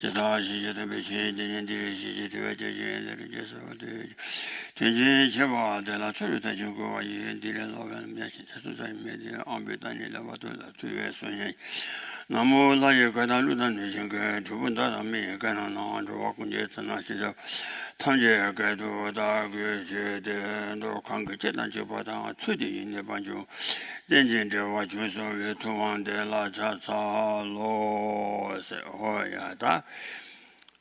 제다시제도 배신되는 일이 되어지는 제서도 대진 제바들라 처리돼 주고 이들의 노변 몇시 수사의 메디어 안배단이라고도 뒤에 소년 나무라의 가다루던 내신가 두분다 남이 가나나 조건제스나 지저 탐제가도 다그 제대로 관계제단 제보다 최대 있는 반주 denjendewa junsowe tuwande la cha cha lo se hoya da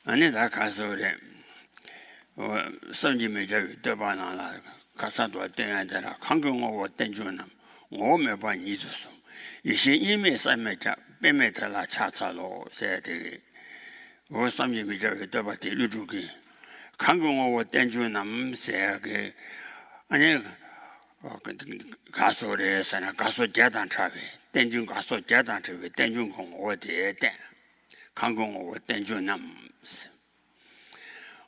ani da kasore samji me jawi de bana la kasa do den da la kangung wo den junam wo me ba ni zu so ishi ime sa me cha pe me ta la cha cha lo se de wo samji me jawi de ba de lu ju ge kangung wo den junam se ge ani 가소래서나 가소 재단 차비 땡중 가소 재단 차비 땡중 공 어디에 땡 강공 어 땡중 남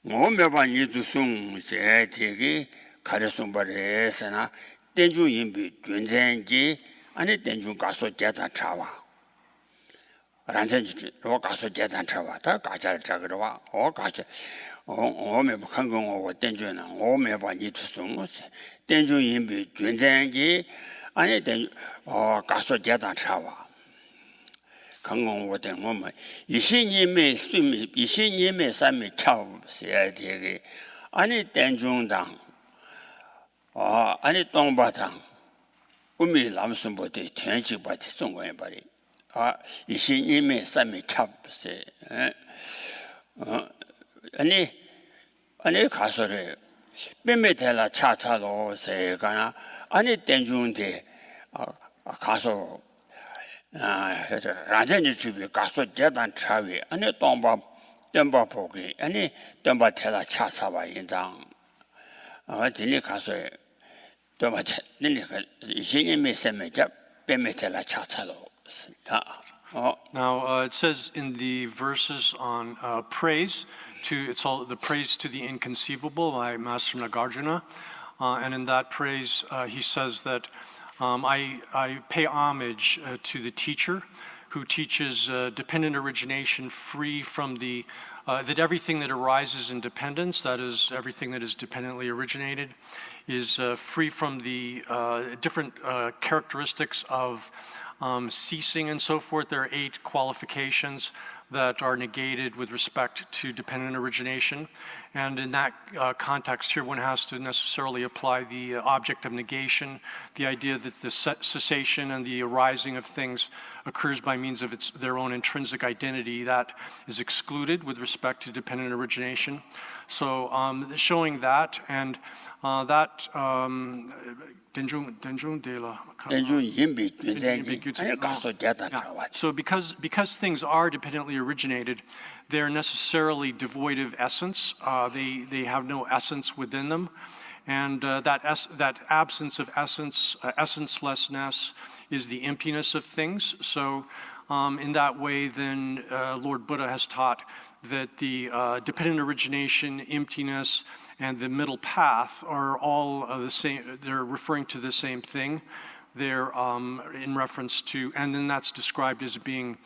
뭐몇번 이두송 세티기 가르송 버래서나 땡중 인비 준전지 아니 땡중 가소 재단 차와 란전지 로 가소 재단 차와 다 가자 자그러와 가자 我们不看过我电军呢，我们把你出送我去，电军因为军战机，俺也电告诉家长查哇，看过我的我们一些年没水没，一些年没三没跳是爱这个，俺的电军党，俺的东北党，我们南顺部的天气把的送过来把的，一些年没三没跳是，아니 가서래 빼매텔라 차차로 세가나 아니 땡중데 가서 라전지 주비 가서 재단 차위 아니 동바 덤바 보기 아니 덤바 텔라 차차와 인장 진리 가서 덤바 진리 신임이 세매자 빼매텔라 차차로 Now it says in the verses on praise, it's all the praise to the inconceivable by Master Nagarjuna, and in that praise he says that I pay homage to the teacher who teaches dependent origination free from the that everything that arises in dependence, that is everything that is dependently originated, is free from the different characteristics of ceasing and so forth. There are 8 qualifications that are negated with respect to dependent origination. And in that context here, one has to necessarily apply the object of negation, the idea that the cessation and the arising of things occurs by means of their own intrinsic identity. That is excluded with respect to dependent origination. So showing that, and that so because things are dependently originated, they're necessarily devoid of essence. They have no essence within them, and that absence of essence, essencelessness, is the emptiness of things. So in that way, then Lord Buddha has taught that the dependent origination, emptiness, and the middle path are all the same. They're referring to the same thing. They're in reference to, and then that's described as being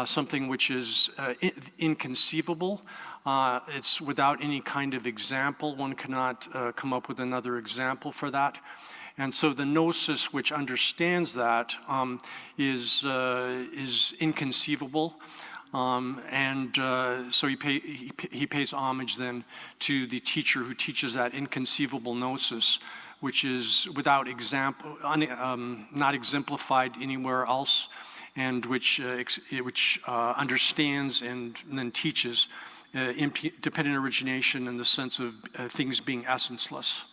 something which is inconceivable. It's without any kind of example. One cannot come up with another example for that. And so the gnosis which understands that is inconceivable. So he pays homage then to the teacher who teaches that inconceivable gnosis, which is without example, not exemplified anywhere else, and which understands and then teaches dependent origination in the sense of things being essenceless.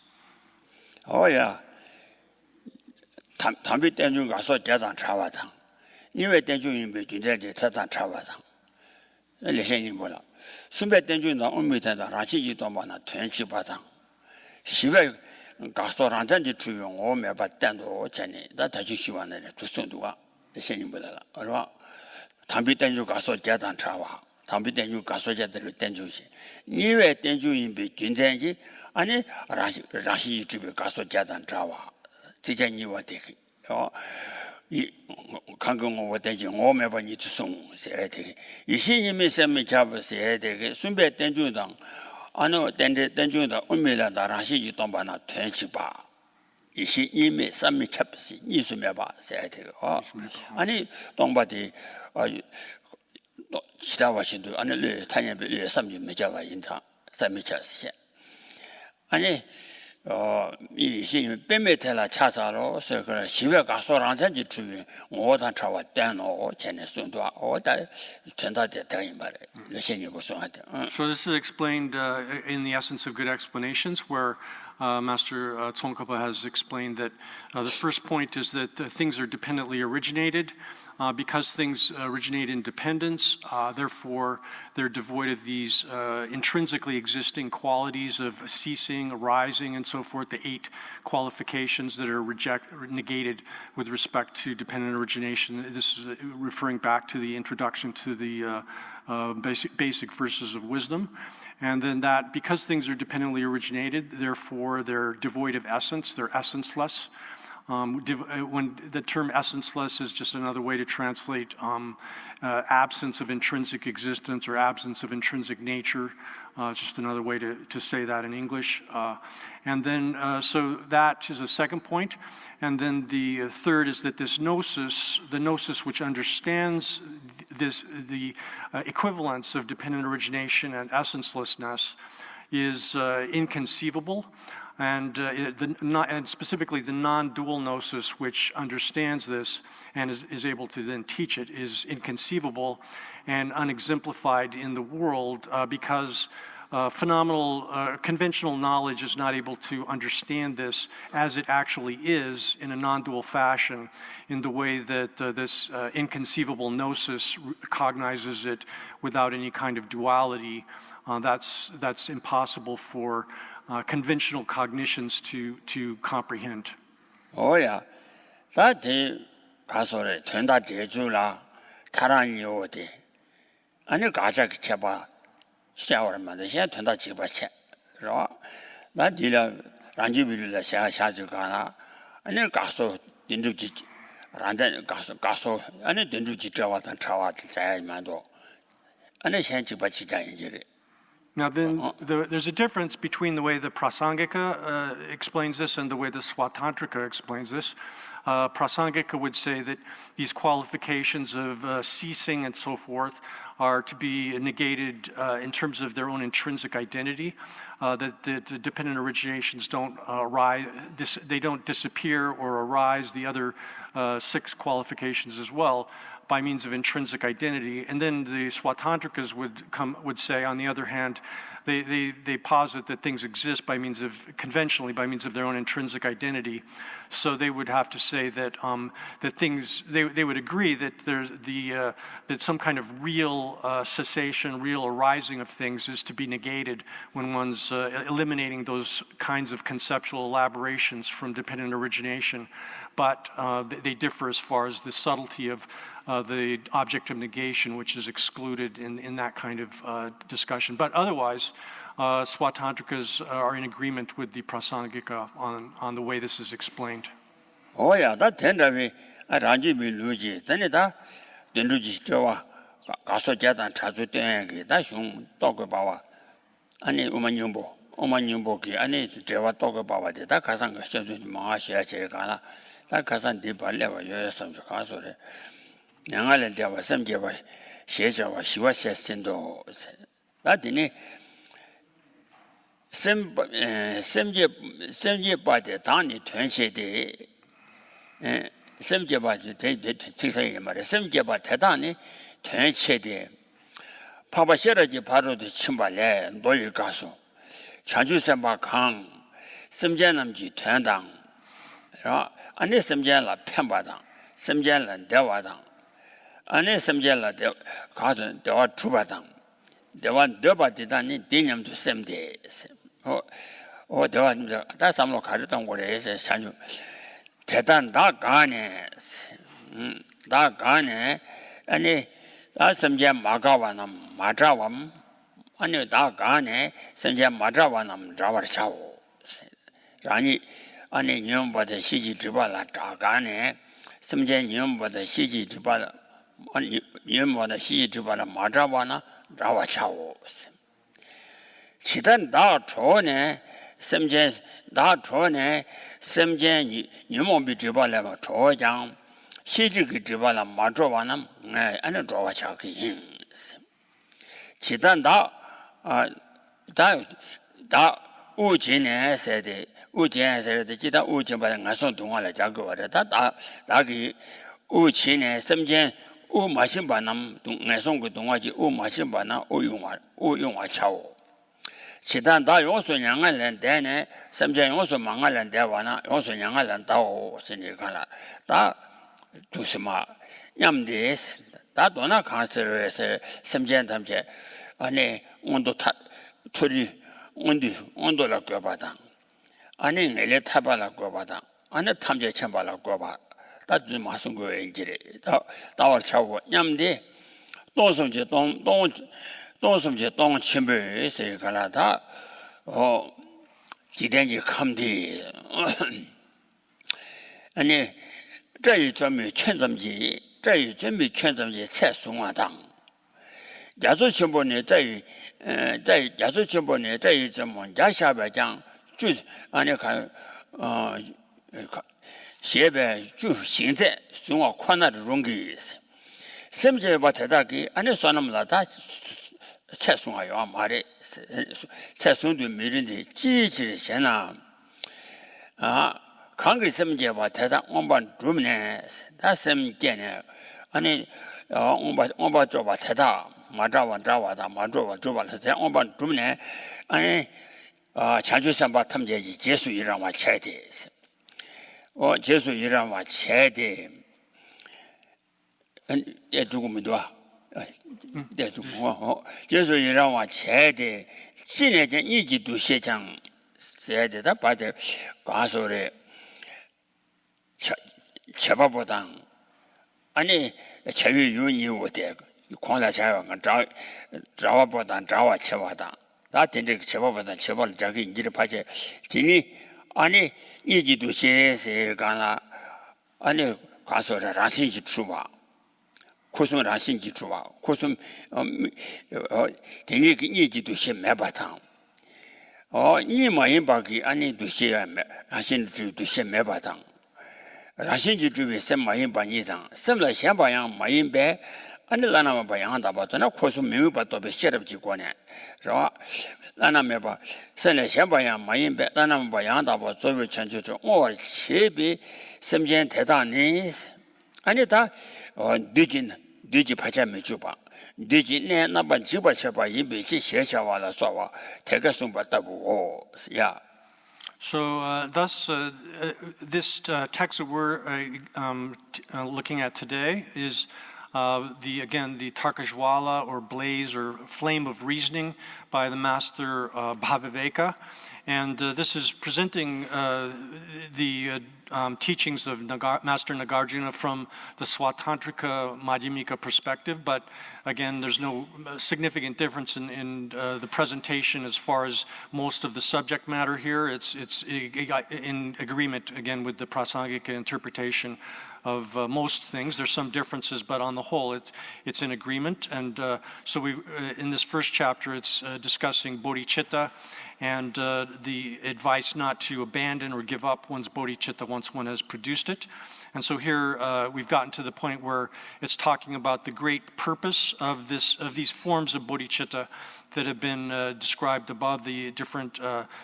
Oh yeah. 담비 땡중 가서 재단 차와당. 이외 땡중이 준재제 재단 차와당. 레생이 뭐라. 순배 땡중이 엄미된다. 라치지도 많아. 된치 바당. 시외 가서 란전지 주용 오메 받단도 전에 나 다시 시원하네. 두선도가 레생이 뭐라. 얼마 담비 땡중 가서 재단 차와. 담비 땡중 가서 재단을 땡중시. 이외 땡중이 준재지 아니 라시 집에 가서 재단 차와. 지전이와 되기. 이 강경 뭐 되지 오면 봐 이투송 세야 되게 이신님이 셈이 잡으세야 되게 순배 땡중당 안어 땡중당 의미라 나라시 동반나 된치바 이신님이 셈이 잡으시 이수며 봐 세야 되게 아니 동바디 지다와신도 안을 타녀벨 삼지 메자와 인상 셈이 잡으시 아니 이 신이 빼매텔라 차사로 서그 시외 가소랑산지 주위 오단 차와 땡노 전에 순도 오다 전다대 대인 말에 신이 보송하대. So this is explained in the essence of good explanations, where Master Tsongkhapa has explained that the first point is that things are dependently originated. Because things originate in dependence, therefore they're devoid of these intrinsically existing qualities of ceasing, arising, and so forth, the 8 qualifications that are negated with respect to dependent origination. This is referring back to the introduction to the basic verses of wisdom. And then that because things are dependently originated, therefore they're devoid of essence, they're essenceless. When the term essenceless is just another way to translate absence of intrinsic existence or absence of intrinsic nature, just another way to say that in English. And then, so that is the second point. And then the third is that this gnosis, the gnosis which understands the equivalence of dependent origination and essencelessness is inconceivable. And specifically the non-dual gnosis, which understands this and is able to then teach it, is inconceivable and unexemplified in the world because conventional knowledge is not able to understand this as it actually is in a non-dual fashion, in the way that this inconceivable gnosis cognizes it without any kind of duality. That's impossible for conventional cognitions to comprehend. 오야, 다들 가서래 된다 대주라 타란이 오대. 아니 가자 쳐봐. 시작하면 돼. 시작 된다 집어쳐. 그러. 나 니라 란지비를 샤샤지 가나. 아니 가서 딘두지 란데 가서 아니 딘두지 들어왔다 차와들 자야만도. 아니 시 집어치자 이제. Now then, there's a difference between the way the Prasangika explains this and the way the Swatantrika explains this. Prasangika would say that these qualifications of ceasing and so forth are to be negated in terms of their own intrinsic identity, that the dependent originations don't arise, they don't disappear or arise, the other 6 qualifications as well, by means of intrinsic identity. And then the Swatantrikas would say, on the other hand, they posit that things exist conventionally by means of their own intrinsic identity. So they would have to say that that things they would agree that there's that some kind of real cessation, real arising of things is to be negated when one's eliminating those kinds of conceptual elaborations from dependent origination. But they differ as far as the subtlety of the object of negation, which is excluded in that kind of discussion. But otherwise, Swatantrikas are in agreement with the Prasangika on the way this is explained. Oh yeah, that tendavi ranji biluji. Tenida denduji jowa gaso jadan chazu tengi da shung togo bawa. Ani umanyumbo ki ani jewa togo bawa de da kasang ka shedu ma shya che kana. Da kasang di ballewa yo sam gaso re. Nyangale dewa sam jewa shejawa shiwa shesindo. Da dini semje bade tani tuanxe de semje bade tsiksayi mara semje bade tani tuanxe de papa sheraji paro de chimba le noyi gaso chanju semba kang semje namji tuandang ane semje la penpa dang semje la dewa dang ane semje la gaso dewa tuba dang dewa deba de tani dinyam tu semde 대화 다 삼로 가르던 거래서 산주 대단 다 가네 아니 다 섬제 마가와나 마자완 아니 다 가네 섬제 마자와나 자와샤오 아니 님보다 시지 주발라 다 가네 semje nyumboda shiji jibala nyumboda shiji jibala majawana rawa chawo chidan da chone semje da chone semje nyumbi jibala ma chojang shiji gi jibala majawana ane rawa chaki chidan da 우진에 세대 우진에 세대 지다 우진바는 가서 동안에 작거래 다기 우진에 섬진 우마신 바남 동에송 그 동아지 우마신 바나 우용화 차오 지단 다 용서 양알랜 대네 섬진 용서 망알랜 대와나 용서 양알랜 다오 신이가라 다 두스마 냠데스 다 도나 간서에서 섬진 담제 아니 온도 타 토리 온도라 거바다 아니 내래 타발라 거바다 아니 탐제 첨발라 거바 다주 마슨 거 엔지레 다월 차고 냠데 동성제 동성제 동 침베세 가라다 지den지 컴디 아니 这一准备劝咱们菜松啊当亚洲全部呢在亚洲全部呢这一怎么家下边讲就按你看下边就现在送我宽大的容易什么叫把太大给按你说那么大他菜松啊要买的菜松对没人的机器现在看个什么叫把太大我把主呢他什么叫呢按你我把做把太大마자와 자와다 마조와 조발서 대원반 주문에 아니 자주선바 탐제지 제수 일랑와 체대 제수 일랑와 체대 에 두고면도 에 두고 제수 일랑와 체대 신내전 이기도 시장 세대다 바제 가소래 제바보다 아니 제위 윤이고 되고 광자 자와가 자와보다 자와 채와다 나 된데 채와보다 채발 자기 인지를 파제 지니 아니 이기도 세세 가나 아니 가서 라신지 주와 고숨 라신지 주와 고숨 되게 이기도 세 매바탕 이 마인 바기 아니 두시야 라신지 두세 매바탕 라신지 주에 세 마인 바니당 셈라 샤바양 마인 배 아니 라나마 바양다 바잖아 코스 메모 바도 베셔럽지 거네 저 라나메 바 선레 셴바양 마인베 라나마 바양다 바 조베 천주죠 어 제비 섬전 대단히 아니 다 늦지 파자메 주바 늦지네 나반 지바 셔바 이베지 셔샤와라 쏴와 대가송 받다고 야 So thus, this text that we're looking at today is the Tarkashwala or blaze or flame of reasoning by the master Bhaviveka. And this is presenting the teachings of Master Nagarjuna from the Swatantrika Madhyamika perspective. But again, there's no significant difference in the presentation as far as most of the subject matter here. It's in agreement, again, with the Prasangika interpretation of most things. There's some differences, but on the whole, it's in agreement. And so in this first chapter, it's discussing bodhicitta and the advice not to abandon or give up one's bodhicitta once one has produced it. And so here we've gotten to the point where it's talking about the great purpose of these forms of bodhicitta that have been described above, the different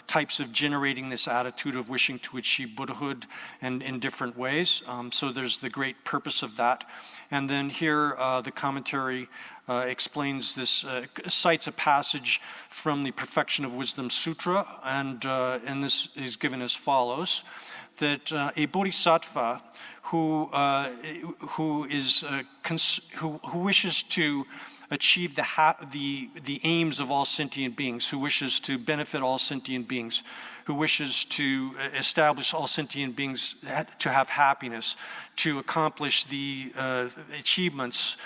types of generating this attitude of wishing to achieve Buddhahood and in different ways. So there's the great purpose of that. And then here the commentary explains this, cites a passage from the Perfection of Wisdom Sutra, and this is given as follows, that a bodhisattva who wishes to achieve the aims of all sentient beings, who wishes to benefit all sentient beings, who wishes to establish all sentient beings to have happiness, to accomplish the achievements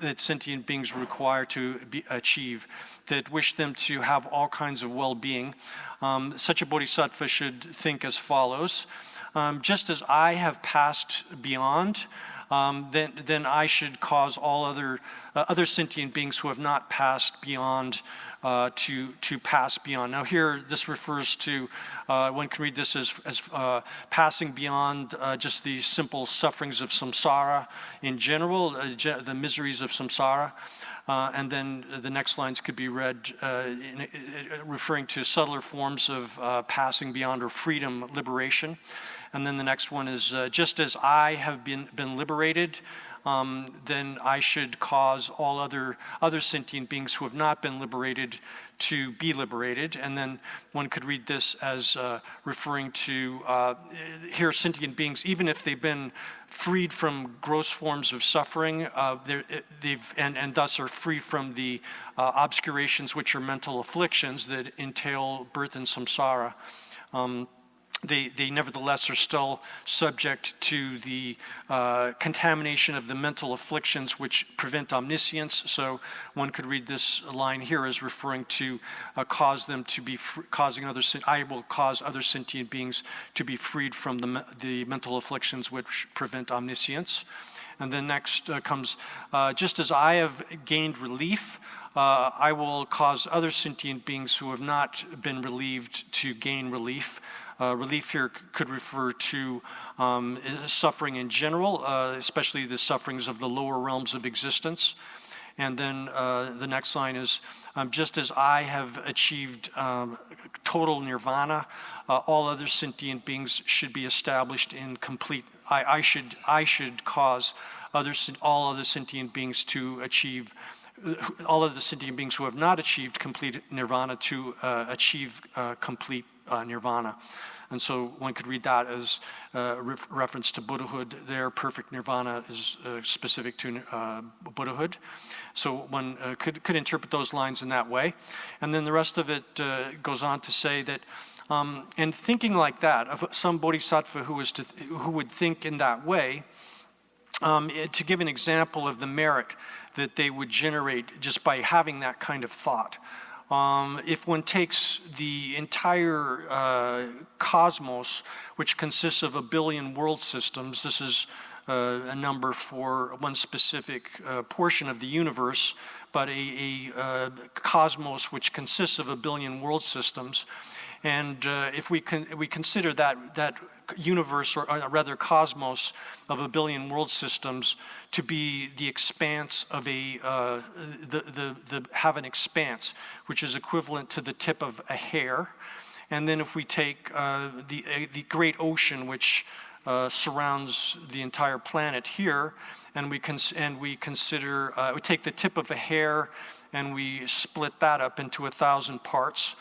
that sentient beings require to achieve, that wish them to have all kinds of well-being. Such a bodhisattva should think as follows. just as I have passed beyond, then I should cause all other sentient beings who have not passed beyond to pass beyond. Now here, this refers to, one can read this as passing beyond just the simple sufferings of samsara in general, the miseries of samsara. And then the next lines could be read referring to subtler forms of passing beyond or freedom, liberation. And then the next one is, just as I have been liberated, then I should cause all other sentient beings who have not been liberated to be liberated. And then one could read this as referring to here sentient beings, even if they've been freed from gross forms of suffering, and thus are free from the obscurations which are mental afflictions that entail birth in samsara. They nevertheless are still subject to the contamination of the mental afflictions which prevent omniscience. So one could read this line here as referring to cause them to be I will cause other sentient beings to be freed from the mental afflictions which prevent omniscience. And then next comes, just as I have gained relief, I will cause other sentient beings who have not been relieved to gain relief. Relief here could refer to suffering in general, especially the sufferings of the lower realms of existence. And then the next line is, just as I have achieved total nirvana, all other sentient beings should be established in complete. I should cause all other sentient beings to achieve. All of the sentient beings who have not achieved complete nirvana to achieve complete nirvana. And so one could read that as reference to Buddhahood. There, perfect nirvana is specific to Buddhahood. So one could interpret those lines in that way. And then the rest of it goes on to say that, and thinking like that, of some bodhisattva who would think in that way, to give an example of the merit that they would generate just by having that kind of thought. If one takes the entire cosmos, which consists of 1 billion world systems, this is a number for one specific portion of the universe, but a cosmos which consists of 1 billion world systems. And if we consider that universe, or rather cosmos, of 1 billion world systems to be the expanse of have an expanse, which is equivalent to the tip of a hair. And then if we take the great ocean, which surrounds the entire planet here, and we consider, we take the tip of a hair and we split that up into 1,000 parts.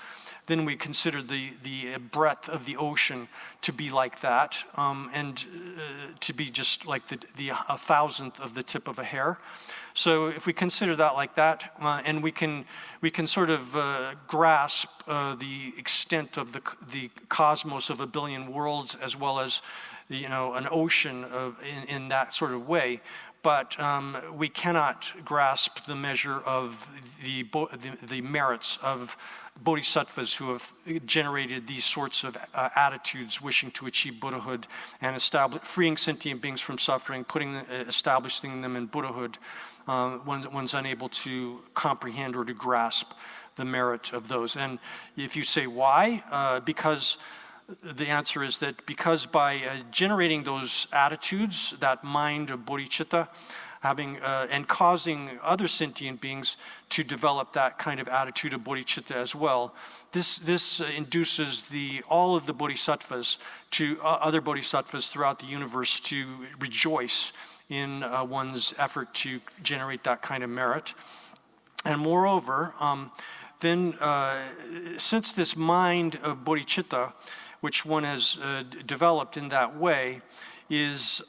Then we consider the breadth of the ocean to be like that, and to be just like the 1,000th of the tip of a hair. So if we consider that like that, and we can sort of grasp the extent of the cosmos of 1 billion worlds, as well as an ocean in that sort of way. But we cannot grasp the measure of the merits of bodhisattvas who have generated these sorts of attitudes, wishing to achieve Buddhahood and freeing sentient beings from suffering, establishing them in Buddhahood. One's unable to comprehend or to grasp the merit of those. And if you say why, because the answer is that because by generating those attitudes, that mind of bodhicitta, and causing other sentient beings to develop that kind of attitude of bodhicitta as well, this induces all of the bodhisattvas other bodhisattvas throughout the universe to rejoice in one's effort to generate that kind of merit. And moreover, then since this mind of bodhicitta, which one has developed in that way, is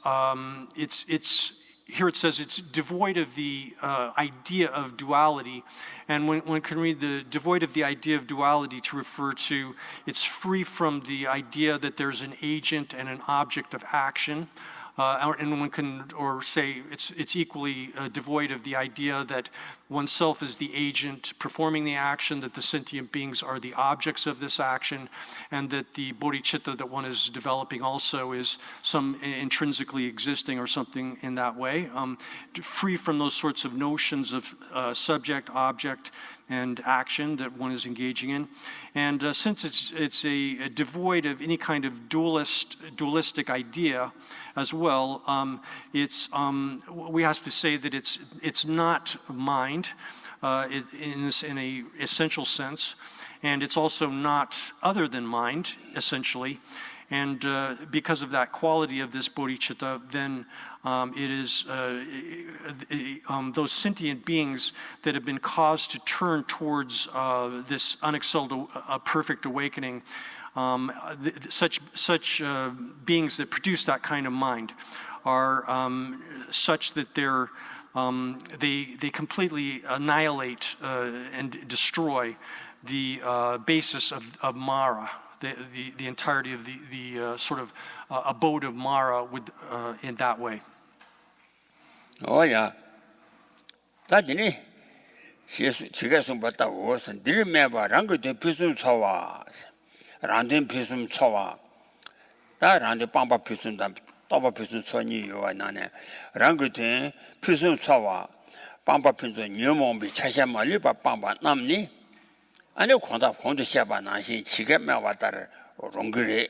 here it says it's devoid of the idea of duality, and one can read the devoid of the idea of duality to refer to it's free from the idea that there's an agent and an object of action. And one can, or say it's equally devoid of the idea that oneself is the agent performing the action, that the sentient beings are the objects of this action, and that the bodhicitta that one is developing also is some intrinsically existing or something in that way, free from those sorts of notions of subject, object, and action that one is engaging in. And since it's a devoid of any kind of dualistic idea as well, we have to say that it's not mind in a essential sense, and it's also not other than mind essentially. And because of that quality of this bodhicitta, then it is those sentient beings that have been caused to turn towards this unexcelled perfect awakening, such beings that produce that kind of mind are such that they completely annihilate and destroy the basis of Mara. The entirety of the sort of abode of Mara in that way. Oh yeah. That didn't. She got some but that was and didn't remember Rango de Pisum Sawa. Random Pisum Sawa. That ran the Pamba Pisum, Taba Pisum Sony, you are none. Rango de Pisum Sawa. Pamba Pisum, Newmon, Chashama, Liba Pamba, Namni. 아니 콘도 샤바 나시 지게매 왔다를 롱그리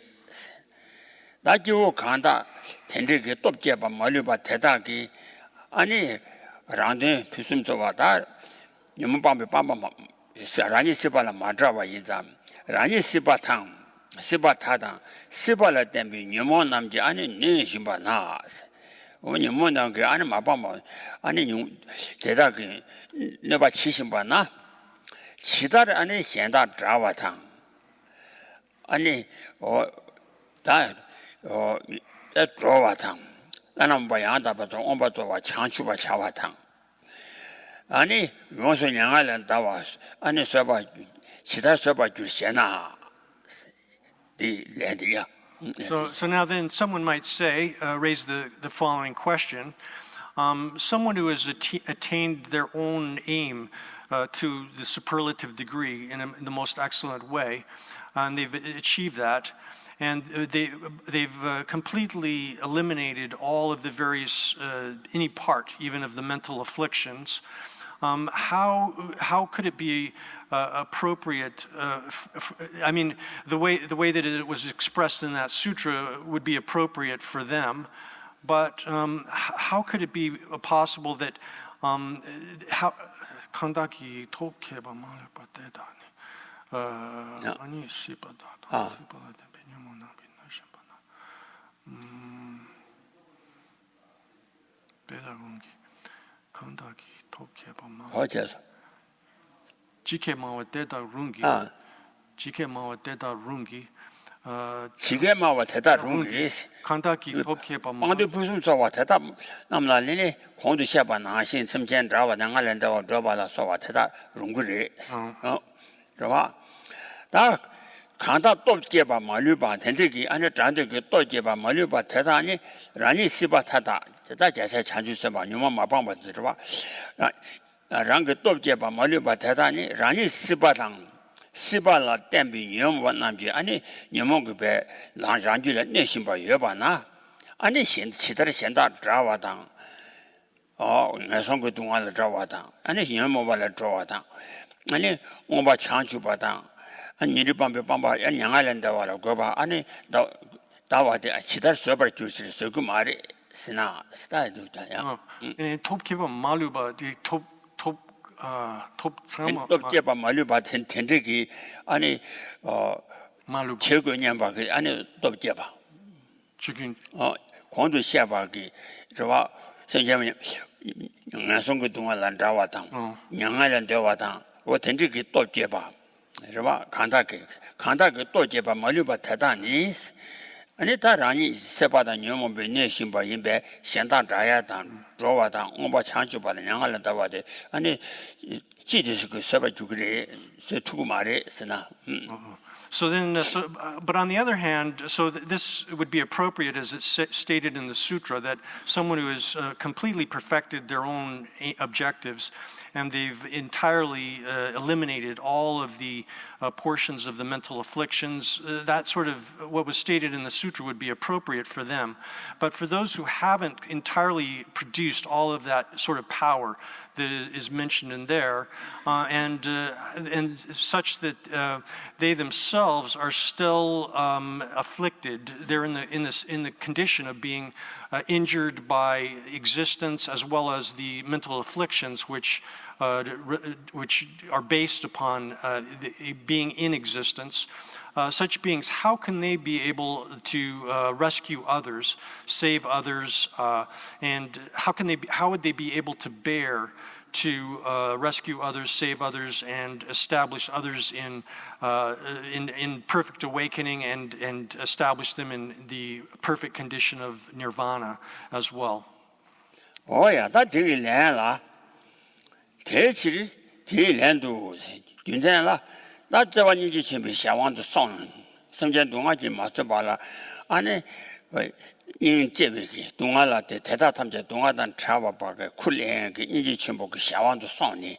나지고 간다 텐데게 똑제바 멀리바 대다기 아니 란데 피숨서 왔다 님방배 빠빠마 라니 시발라 마드라와 인자 라니 시바탕 시바타다 시발라 땜비 님모 남지 아니 네 심바나 님모 남게 아니 마빠마 아니 대다기 내가 치심바나 지달 안에 현다 자와탕 아니 자와탕 나는 뭐야다 봐도 엄바도와 창추바 자와탕 아니 용서 양알은 다와 아니 서봐 지달 서봐 주세나 디 레디야. So now then someone might say, raise the following question. Someone who has attained their own aim to the superlative degree in the most excellent way, and they've achieved that, and they've completely eliminated all of the various, any part, even of the mental afflictions. How could it be appropriate? I mean, the way that it was expressed in that sutra would be appropriate for them, but how could it be possible that Kandaki Tokeba Malapateda Ani Sipada Pedagogi Kandaki Tokeba 어째서 Jikemawa Teta Rungi Jikemawa Teta Rungi 지게마와 대다 룽이 Kandaki Tokeba 방도 부숨서와 대다 남날리니 공도 샤바 나신 섬전 자와 나갈랜다와 저바라 소와 대다 룽그리 저와 다 간다 똑게바 말류바 텐데기 안에 잔데기 똑게바 말류바 대다니 라니 시바타다 대다 제세 찬주서바 뉴마 마방바 저와 랑게 똑게바 말류바 대다니 라니 시바당 시발라 땜비 녀모 남지 아니 녀모그베 랑랑줄에 내심바 여바나 아니 시다르 현다 자와당 내성그 동안을 자와당 아니 녀모발을 자와당 아니 오바 창주바당 아니 일반배 방바 양알랜다와라 거바 아니 다와데 시다르 서버 주실 그 말이 스나 스타일도다야 톱키바 말루바 톱 똑제바 말류바 텐데기 아니 말루 최고년바 그 아니 똑제바 죽인 공도 시아바기 저와 선생님 양성그 동안 난다와당 양알은 되와당 어 텐데기 똑제바 저와 간다게 똑제바 말류바 대단히 아니 다라니 세바다 녀모 베네 심바 임베 현다 자야당 로와당 오바 창주바는 양알은 다와데 아니 지지스 그 서바 주그래 세 투구 말에 쓰나 So then, but on the other hand, so this would be appropriate as it's stated in the sutra that someone who has completely perfected their own objectives and they've entirely eliminated all of the portions of the mental afflictions, that sort of what was stated in the sutra would be appropriate for them. But for those who haven't entirely produced all of that sort of power that is mentioned in there, and such that they themselves are still afflicted. They're in the condition of being injured by existence as well as the mental afflictions which are based upon being in existence. Such beings, how can they be able to rescue others, save others, and how would they be able to bear to rescue others, save others, and establish others in perfect awakening and establish them in the perfect condition of nirvana as well? Oh yeah, that 되게 난라. 대치리 대란도 괜찮아. 나 저번 이제 준비 샤왕도 송. 성전 동아지 맞어 봐라. 안에 인 제베기 동아라 때 대다 탐제 동아단 차와 바게 쿨랭 그 이제 전부 그 샤왕도 송니.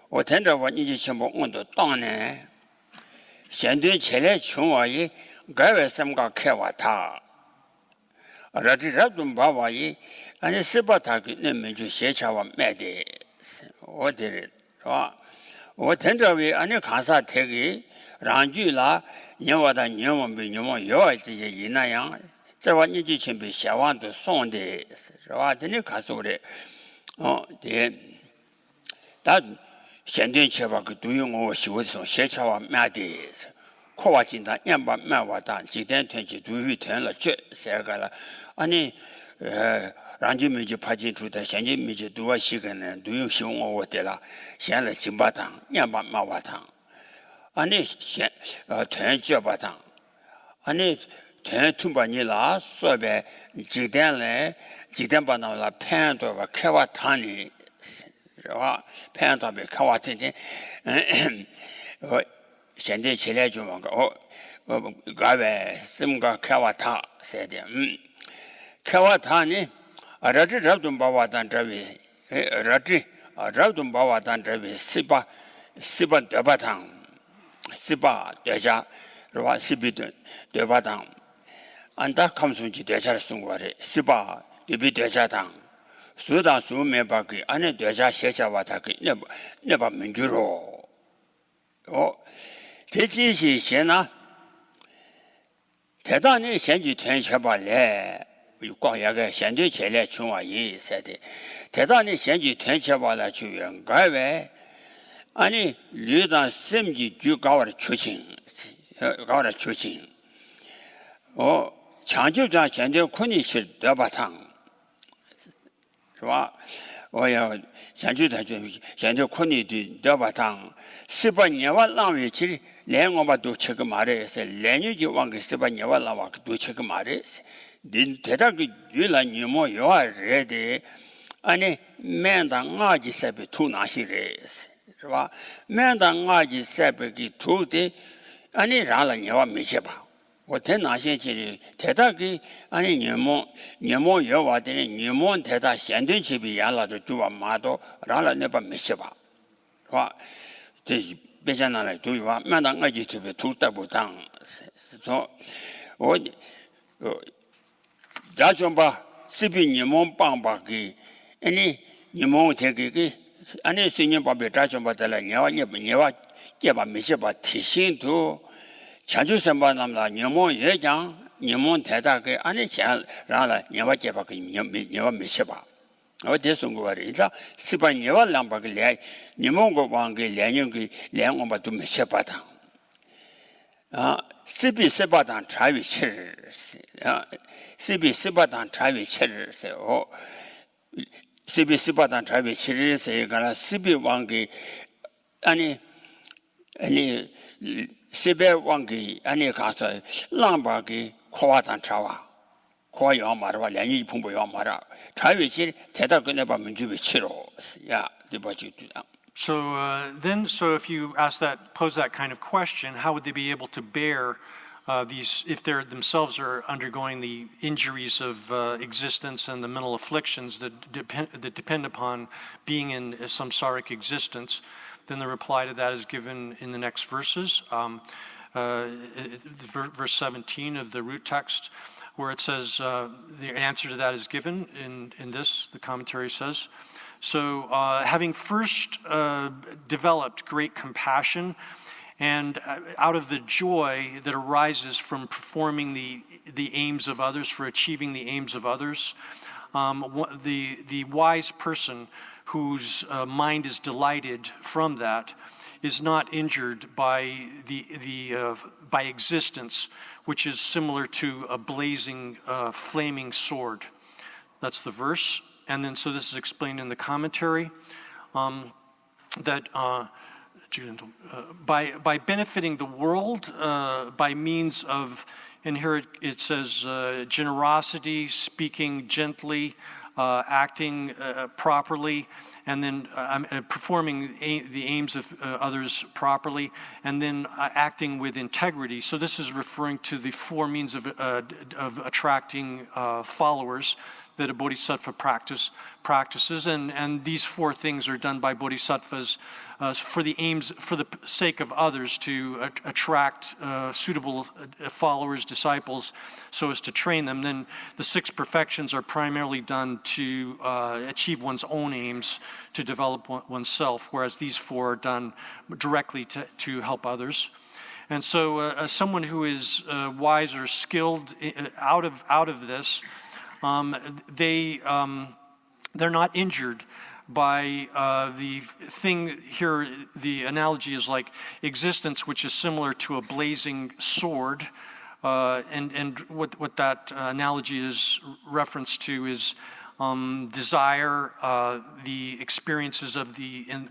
我听着我一全部我都当呢，现在起来穷我一，各位什么个看我他，这种把我一，俺家十八他给那们就写下我买的，我的人是吧？我听着为俺家看啥贴给，让句啦，你我的你我没你我要这些一那样，这我你就全部写完都送的，是吧？真的看书的，哦对，但。 现在吃吧，个都有我媳妇说，先吃完买的，可话简单，两把买完单，几天天气都有天了，这三个了，俺呢，让你们就爬进出的，现在没就多些个人都有希望我的了，现在金把汤，两把买完汤，俺呢现天九把汤，俺呢天土把你啦，说呗，几点来，几点把那了盘多吧，开完汤呢。 是吧？盘到别看我天天，我现在起来就那个我各位什么个看我他说的，看我他呢，这东把我当这位，这东把我当这位十八多把汤，18多家是吧？18多把汤，俺家看上去多家送过来，18多家汤。 수단 수매 밖에 안에 되자 세자 왔다 그 내가 민주로 대지시 현나 대단히 현지 된쳐발래 광야가 현지 제례 중화이 세대 대단히 현지 된쳐발라 주연 가외 아니 리단 심지 주가와 추진 가와 추진 창조자 현재 권위 실 더바탕 是吧？我要现在他就现在可能的要把当18年完浪费起，连我们都吃个马的是，连年就往个18年完浪费都吃个马的是，你他那个原来你莫有啊热的，俺呢满当俺就设备土那些人是吧？满当俺就设备给土的，俺呢让了你话没去吧？ 我听那些去，太大给俺的年末要话的年末太大，现在去比原来的就话马多，让了那把没去吧，是吧？这别讲那来都有啊，满当俺就特别土得不当，是说，我家乡吧，是比年末帮吧给，俺呢年末天给，俺呢虽然把别家乡吧得了，你话这把没去吧提醒都。 强就什么那么年末也讲年末太大个，俺那钱让了年万几百个年万没去吧？我得送过来，一张18年万200个连年末我往个连年个连我们都没去吧趟啊，18趟查月7日啊，18趟查月7日是哦，18趟查月7日是个了，18往个俺呢10万个，俺那看说200个夸瓦单查哇，夸羊马的话，连年碰不羊马的，查月期太大个那把门就被吃了，是呀，对吧？就这样。So if you pose that kind of question, how would they be able to bear these, if they themselves are undergoing the injuries of existence and the mental afflictions that depend upon being in a samsaric existence? Then the reply to that is given in the next verses. Verse 17 of the root text, where it says, the answer to that is given in this, the commentary says. So having first developed great compassion, and out of the joy that arises from performing the aims of others, for achieving the aims of others, the wise person whose mind is delighted from that is not injured by by existence, which is similar to a blazing, flaming sword. That's the verse. And then, so this is explained in the commentary, that by benefiting the world by means of, and here it says generosity, speaking gently, acting properly, and then performing the aims of others properly, and then acting with integrity. So this is referring to the four means of attracting followers that a bodhisattva practices, and these four things are done by bodhisattvas for the sake of others, to attract suitable followers, disciples, so as to train them. Then the six perfections are primarily done to achieve one's own aims, to develop oneself, whereas these four are done directly to help others. And so someone who is wise or skilled out of this, they're not injured by the thing here. The analogy is like existence, which is similar to a blazing sword, and what that analogy is reference to is desire, the experiences of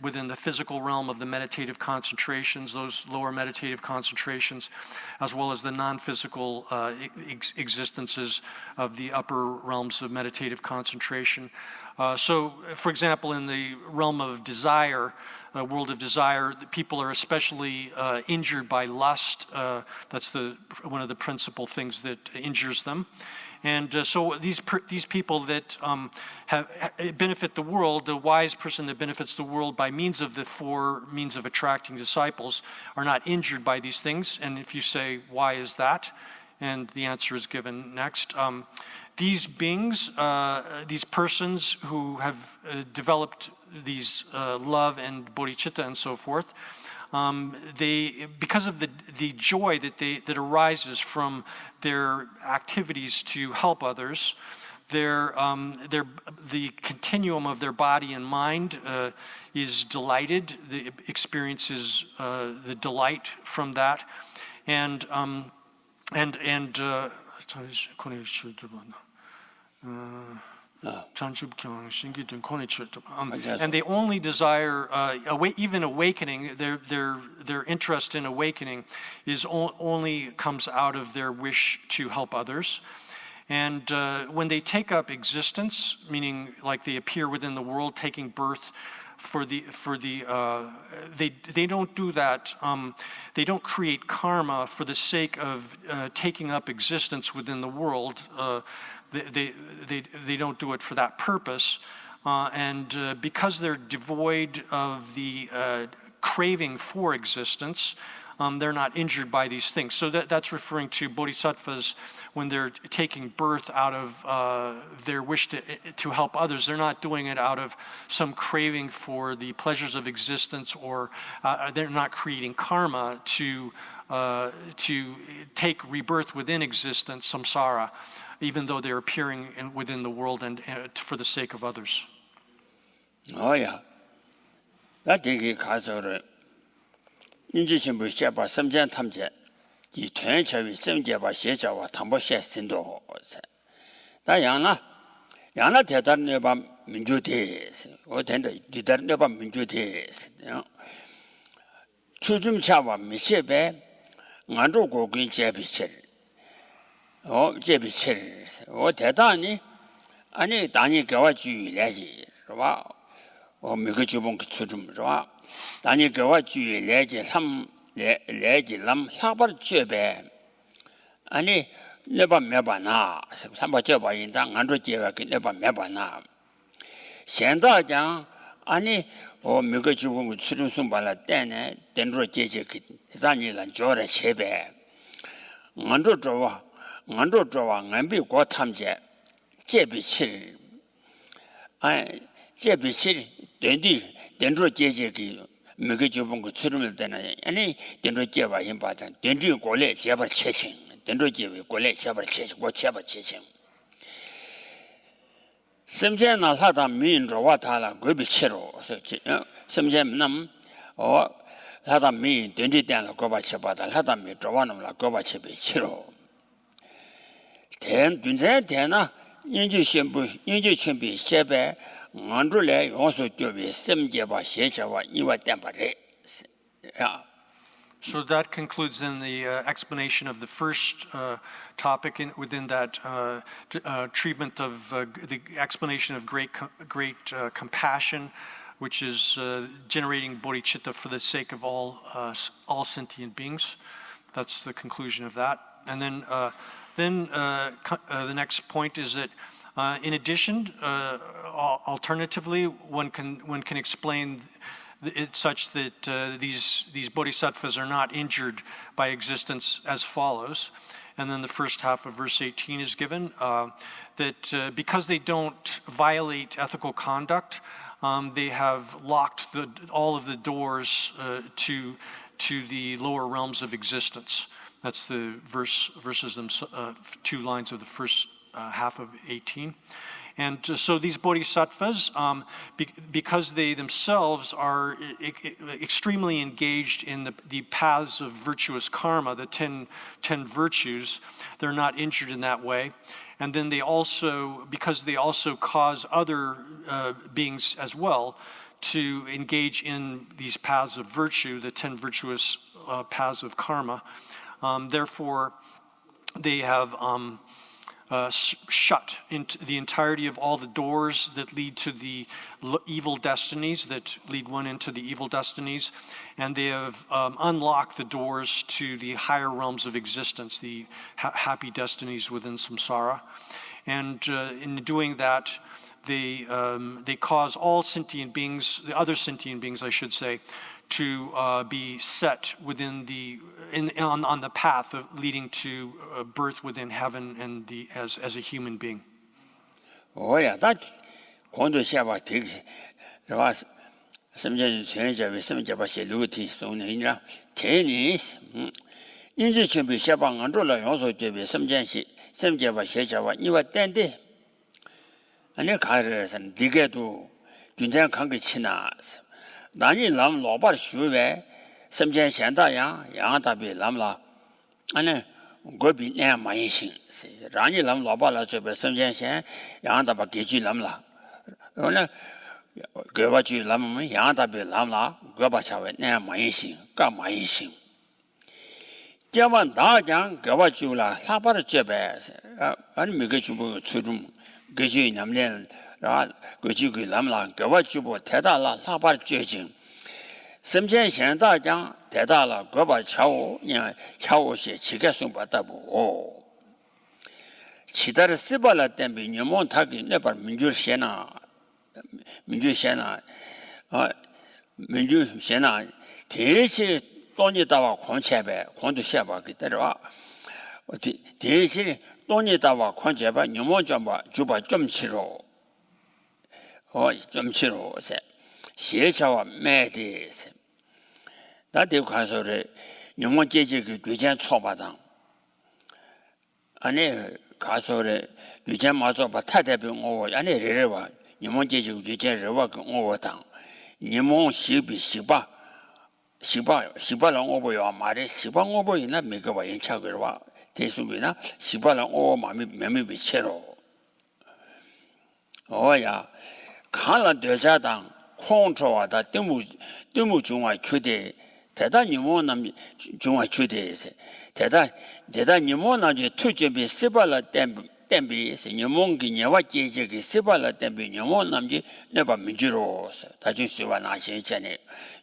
within the physical realm of the meditative concentrations, those lower meditative concentrations, as well as the non-physical existences of the upper realms of meditative concentration. So, for example, in the realm of desire, world of desire, people are especially injured by lust. That's one of the principal things that injures them. And so these people that benefit the world, the wise person that benefits the world by means of the four means of attracting disciples, are not injured by these things. And if you say, why is that? And the answer is given next. These beings, these persons who have developed these love and bodhicitta and so forth, because of the joy that arises from their activities to help others, the continuum of their body and mind is delighted. It experiences the delight from that, and and they only desire even awakening. Their interest in awakening only comes out of their wish to help others. And when they take up existence, meaning like they appear within the world, taking birth they don't do that. They don't create karma for the sake of taking up existence within the world. They don't do it for that purpose, and because they're devoid of the craving for existence, they're not injured by these things. So that's referring to bodhisattvas when they're taking birth out of their wish to help others. They're not doing it out of some craving for the pleasures of existence, or they're not creating karma to take rebirth within existence, samsara, even though they're appearing within the world and for the sake of others. Oh yeah, that thing 가서를 인지신부 시작과 삼전 탐제 이 전체의 성제와 시작과 담보시 신도 다 양나 대단한 바 민주대 어텐데 대단한 바 민주대 추줌차와 미세배 안로고군 제비실 제비실 대단히 아니 단위 교화 주의래지是吧 每个基本出这么是吧 다니 그와 주의 레지 람 사발 쩨베 아니 내가 매바나 삼바 쩨바 인당 안로 쩨가 내가 매바나 现在讲 아니每个地方出入送把了带呢等着姐姐给让你来叫的切呗俺这着哇俺比国他们家这比起哎这比起等着姐姐给每个地方出入的呢 아니等着姐吧先把咱等着过来姐吧切情等着姐过来姐吧切情我切吧切情 semjen na lada min ro wa ta la gwe bi chiro semjen nam lada min den di dan la go ba che ba da lada min ro wa nam la go ba che bi chiro ten dun zhen ten na yin ji xian bi xie bei ngan zhu le yong su jiu bi semje ba xie che wa ni wa dan ba re So that concludes then the explanation of the first topic within that treatment of the explanation of great compassion, which is generating bodhicitta for the sake of all sentient beings. That's the conclusion of that. And then the next point is that in addition, alternatively, one can explain it's such that these bodhisattvas are not injured by existence as follows. And then the first half of verse 18 is given, that because they don't violate ethical conduct, they have locked all of the doors to the lower realms of existence. That's the verses, 2 lines of the first half of 18. And so these bodhisattvas, because they themselves are extremely engaged in the paths of virtuous karma, the 10 virtues, they're not injured in that way. And then because they also cause other beings as well to engage in these paths of virtue, the 10 virtuous paths of karma, therefore they have shut into the entirety of all the doors that lead to the evil destinies, that lead one into the evil destinies, and they have unlocked the doors to the higher realms of existence, the happy destinies within samsara. And in doing that, they cause all sentient beings, the other sentient beings, I should say, to be set within on the path of leading to birth within heaven and as a human being. Oh yeah, that kondo xiaba tik ra semje chen je semje ba xie lu ti song ne ina te ni yin ji chen bi xia ba ngan zhuo le yong su je bi semje ba xie xia wa ni wa dan de ane ka re san di ge du jun zhen kang ge qi na 난이 남 로바 슈웨 섬전 현다야 양다비 남라 아니 고비 내 마이신 라니 남 로바라 저베 섬전 현 양다바 계지 남라 오늘 그와지 남 양다비 남라 고바차웨 내 마이신 까 마이신 저만 다장 그와지라 사바르 저베 아니 메게 주부 추rum 계지 남년 라 거지그 남라 거바주보 대다라 사발 죄징 섬전 현다장 대다라 거바 차오 냐 차오시 지가 송바다보 치다르 스발라 땜비 녀몬 타기 네바 민주시나 대시 돈이다와 권체배 권도 셔바 기다려와 대시 돈이다와 권체배 녀몬 좀바 주바 좀 치로 좀 치료세 시에차와 매디세 나대 가서를 영원 제제 그 괴전 초바당 아니 가서를 괴전 맞아 봐 타대병 오 아니 레레와 영원 제제 괴전 레와 그 오당 영원 시비 시바랑 오보요 말에 시방 오보이나 메가와 연착을와 대수비나 시바랑 오 마미 비체로 오야 칸라 대자당 콩초와다 뜨무 중화 최대 대단히 뭐남 중화 최대에서 대단히 뭐나지 투집이 스발라 땜 땜비 녀몽기 녀와 제제기 세발라 땜비 녀몽 남지 내가 민주로서 다중시와 나신 전에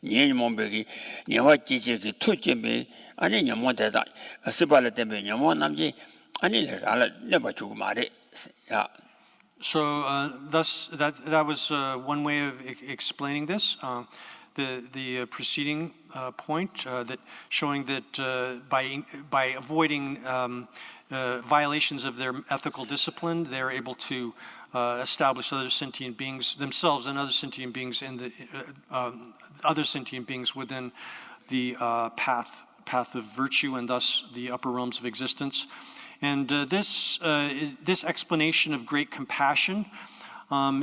녀몽백이 녀와 제제기 투점비 아니 녀몽대다 세발라 땜비 녀몽 남지 아니 내가 주고 말해 야. So thus that was one way of explaining this. The preceding point that showing that by avoiding violations of their ethical discipline, they're able to establish other sentient beings themselves and other sentient beings in the other sentient beings within the path of virtue and thus the upper realms of existence. And this explanation of great compassion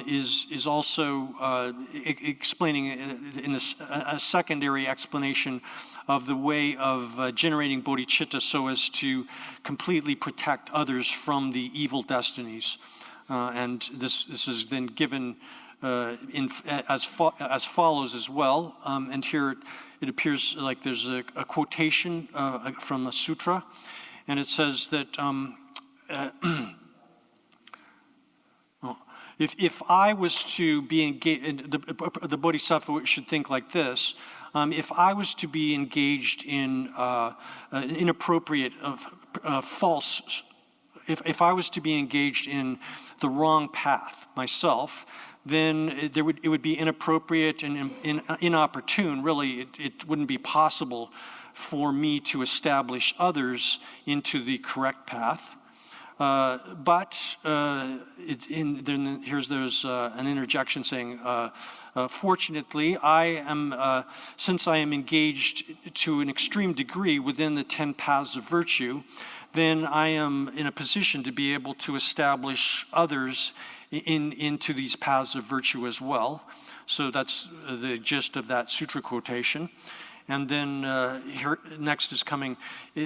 is also explaining in a secondary explanation of the way of generating bodhicitta so as to completely protect others from the evil destinies. And this is then given as follows as well. And here it appears like there's a quotation from a sutra. And it says that if I was to be engaged, the bodhisattva should think like this: if I was to be engaged in an inappropriate, false, if I was to be engaged in the wrong path myself, then it would be inappropriate and inopportune. Really, it wouldn't be possible for me to establish others into the correct path. But there's an interjection saying, fortunately, since I am engaged to an extreme degree within the 10 paths of virtue, then I am in a position to be able to establish others into these paths of virtue as well. So that's the gist of that sutra quotation. And then here next is coming,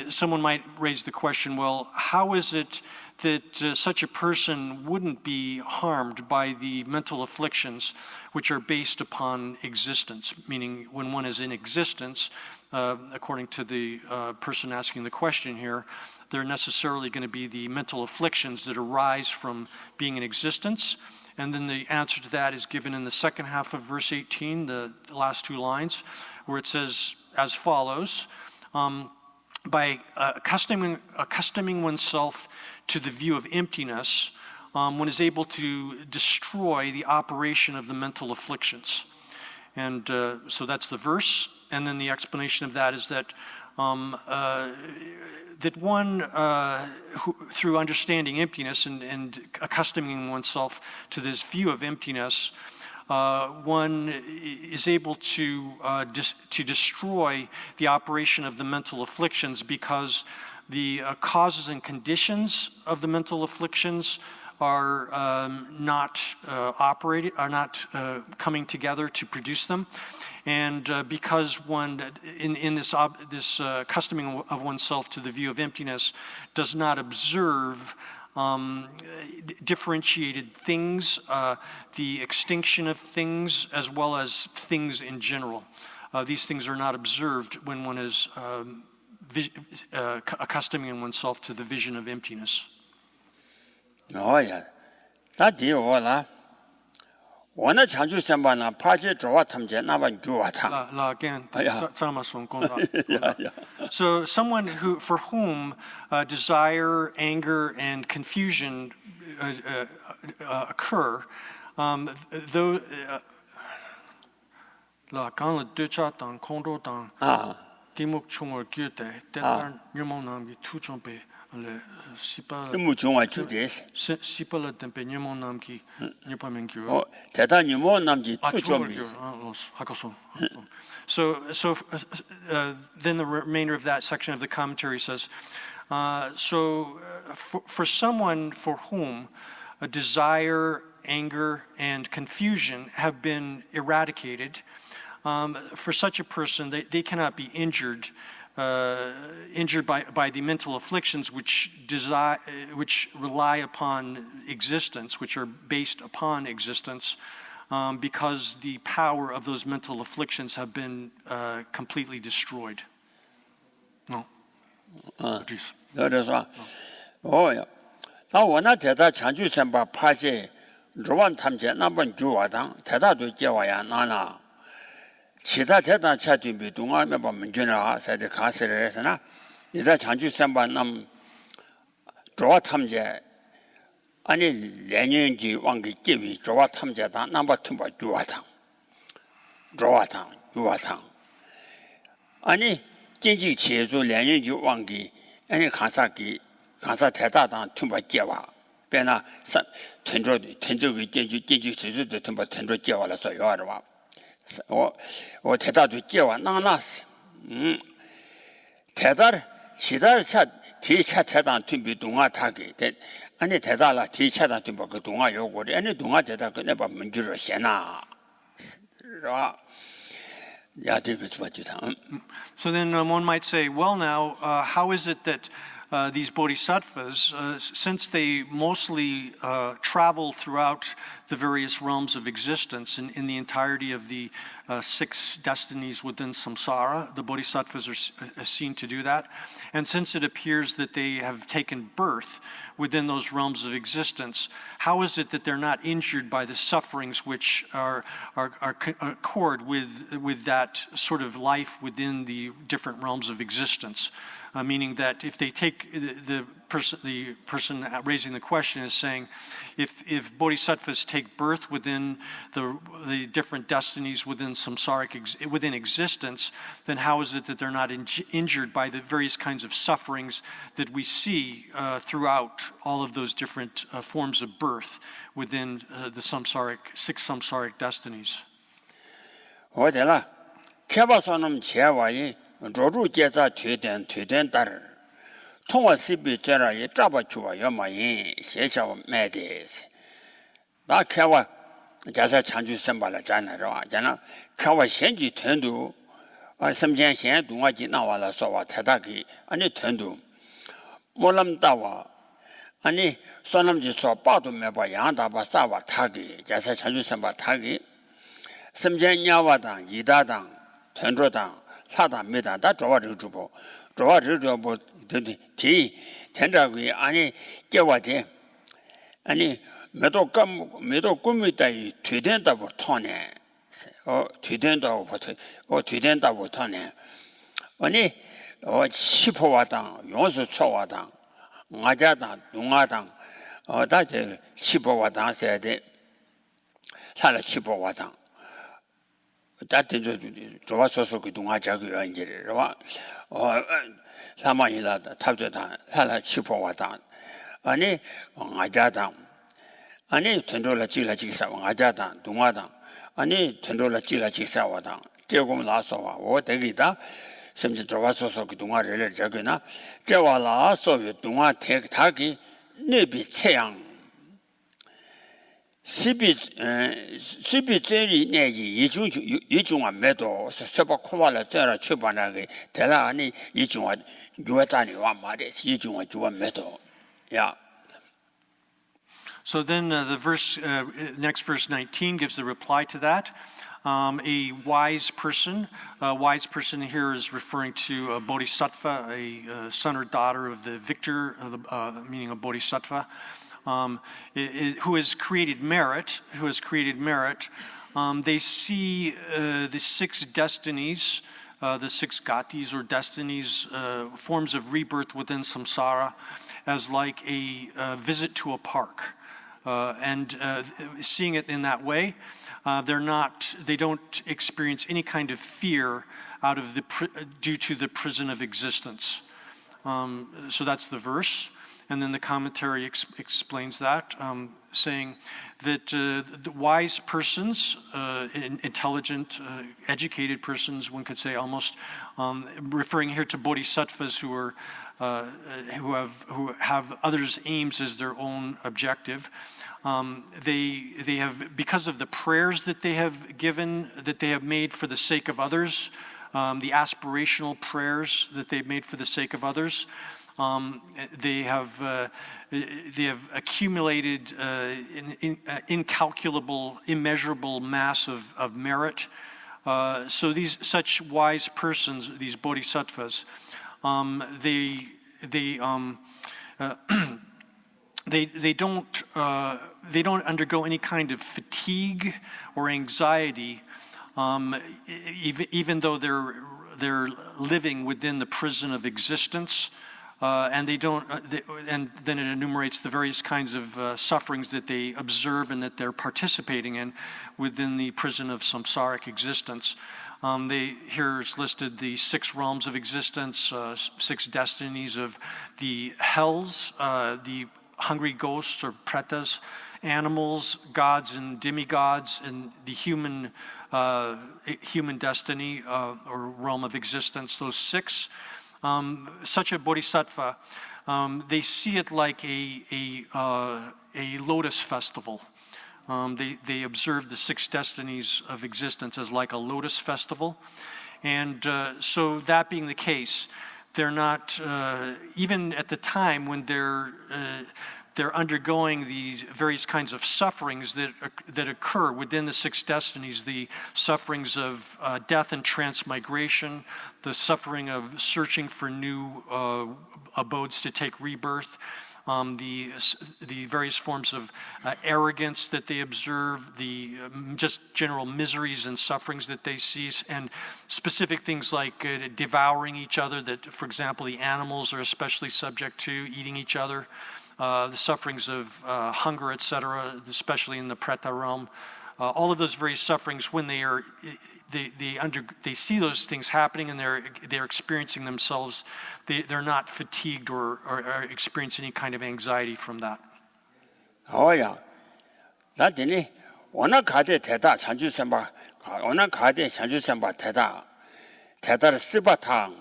someone might raise the question, well, how is it that such a person wouldn't be harmed by the mental afflictions which are based upon existence? Meaning when one is in existence, according to the person asking the question here, they're necessarily going to be the mental afflictions that arise from being in existence. And then the answer to that is given in the second half of verse 18, the last two lines, where it says as follows: by accustoming oneself to the view of emptiness, one is able to destroy the operation of the mental afflictions. And so that's the verse. And then the explanation of that is that that one, who, through understanding emptiness and accustoming oneself to this view of emptiness, one is able to destroy the operation of the mental afflictions, because the causes and conditions of the mental afflictions are not coming together to produce them. And because one, in this accustoming of oneself to the view of emptiness, does not observe differentiated things, the extinction of things, as well as things in general. These things are not observed when one is accustoming oneself to the vision of emptiness. Oh yeah, that deal all. 我呢常去上班呢，怕去做我他们家那边给我唱。Again, so someone for whom desire, anger, and confusion occur, though. La quand le deux chats dans condo dans timuk chungo gyute, depan nyumong namgi tu chompe le sipa. Nyumong chungo gyute. Sipa le tempe nyumong namgi nyupa mengyu. Oh, depan nyumong namgi tu chompe. So then the remainder of that section of the commentary says, for someone for whom a desire, anger, and confusion have been eradicated, for such a person, they cannot be injured by the mental afflictions which rely upon existence, which are based upon existence, because the power of those mental afflictions have been completely destroyed. No. そうですわ。おや。나 원나 대다 장주 선바 파제 로완 탐제 남번 주와당 대다도 깨와야 나나 기타 대다 차뒤비 동아면 보면 주나 세대 가스를 해서나 이다 장주 선바 남 조화 탐제 아니 내년지 왕기 깨위 조화 탐제다 남바 tum바 주와당 조화당 주와당 아니经济 제조 내년지 왕기 아니 가사기 가사 대다당 tum바 깨와 배나 텐저기经济 제조도 tum바 텐저 깨와라서 요아르와 어 대다도 깨와 나나스 대달 지달 차 뒤차 차단 tum비 동아 타기 아니 대달라 뒤차단 tum바 그 동아 요거리 아니 동아 대다 그네 봐 문주로 셴나 야 데비트 바주다 So then one might say, well, now, how is it that these bodhisattvas, since they mostly travel throughout the various realms of existence in the entirety of the 6 destinies within samsara, the bodhisattvas are seen to do that. And since it appears that they have taken birth within those realms of existence, how is it that they're not injured by the sufferings which are accord with that sort of life within the different realms of existence? Meaning that if they take the person raising the question is saying, if bodhisattvas take birth within the different destinies within samsaric within existence, then how is it that they're not injured by the various kinds of sufferings that we see throughout all of those different forms of birth within the 6 samsaric destinies? 어디라 개바소놈 제와이 로루 제자 퇴된 딸 통화 시비 제라에 잡아 주어 여마이 세샤와 매데스 나 개와 자사 창주 선발라 자나로 자나 개와 현지 텐도 섬전 현 동아지 나와라 소와 대다기 아니 텐도 몰람다와 아니 소남지 소 빠도 매바 양다바 사와 타기 자사 창주 선발 타기 섬전 야와당 이다당 텐조당 사다 메다 다 좋아져 주고 뭐 디 텐다기 아니 깨와대 아니 매도 꿈이다 이 되된다고 터네 되된다고 터네 아니 치포와당 용수 초와당 nga자당 동아당 다제 치포와당 세대 살아 치포와당 다들 좋아서서 그 동아 자기가 이제 와 사마이라 탑저다 살아 치포와다 아니 아자다 아니 텐돌라 찌라 찌사 아자다 동아다 아니 텐돌라 찌라 찌사와다 제공 나서와 오 되기다 심지 좋아서서 그 동아를 저기나 제와라 소위 동아 택타기 네비 체양 시비 제리 내지 이중아 매도 서버 코발라 저라 출판하게 대라 아니 이중아 유아단이 와 말에 이중아 주와 매도 야 So then the verse, next verse 19 gives the reply to that. A wise person here is referring to a bodhisattva, a son or daughter of the victor, meaning a bodhisattva. Who has created merit, they see the 6 destinies, the 6 gatis or destinies, forms of rebirth within samsara, as like a visit to a park. And seeing it in that way, they don't experience any kind of fear due to the prison of existence. So that's the verse. And then the commentary explains that, saying that the wise persons, intelligent, educated persons, one could say almost, referring here to bodhisattvas who have others' aims as their own objective. They have, because of the prayers that they have given, that they have made for the sake of others, the aspirational prayers that they've made for the sake of others. They have accumulated an incalculable, immeasurable mass of merit. So such wise persons, these bodhisattvas, they don't undergo any kind of fatigue or anxiety, even though they're living within the prison of existence. And and then it enumerates the various kinds of sufferings that they observe and that they're participating in within the prison of samsaric existence. Here is listed the 6 realms of existence, 6 destinies of the hells, the hungry ghosts or pretas, animals, gods and demigods, and the human destiny or realm of existence. Those 6. Such a bodhisattva, they see it like a lotus festival. They observe the 6 destinies of existence as like a lotus festival. And so that being the case, they're not, even at the time when they're undergoing these various kinds of sufferings that occur within the 6 destinies, the sufferings of death and transmigration, the suffering of searching for new abodes to take rebirth, the various forms of arrogance that they observe, the just general miseries and sufferings that they see, and specific things like devouring each other, that, for example, the animals are especially subject to eating each other. The sufferings of hunger, etc., especially in the Preta realm. All of those various sufferings, when they see those things happening and they're experiencing themselves, they're not fatigued or experience any kind of anxiety from that. Oh yeah, that didn't. 워낙 가대 대다 장주선바, 워낙 가대 장주선바 대다를 쓰바탕.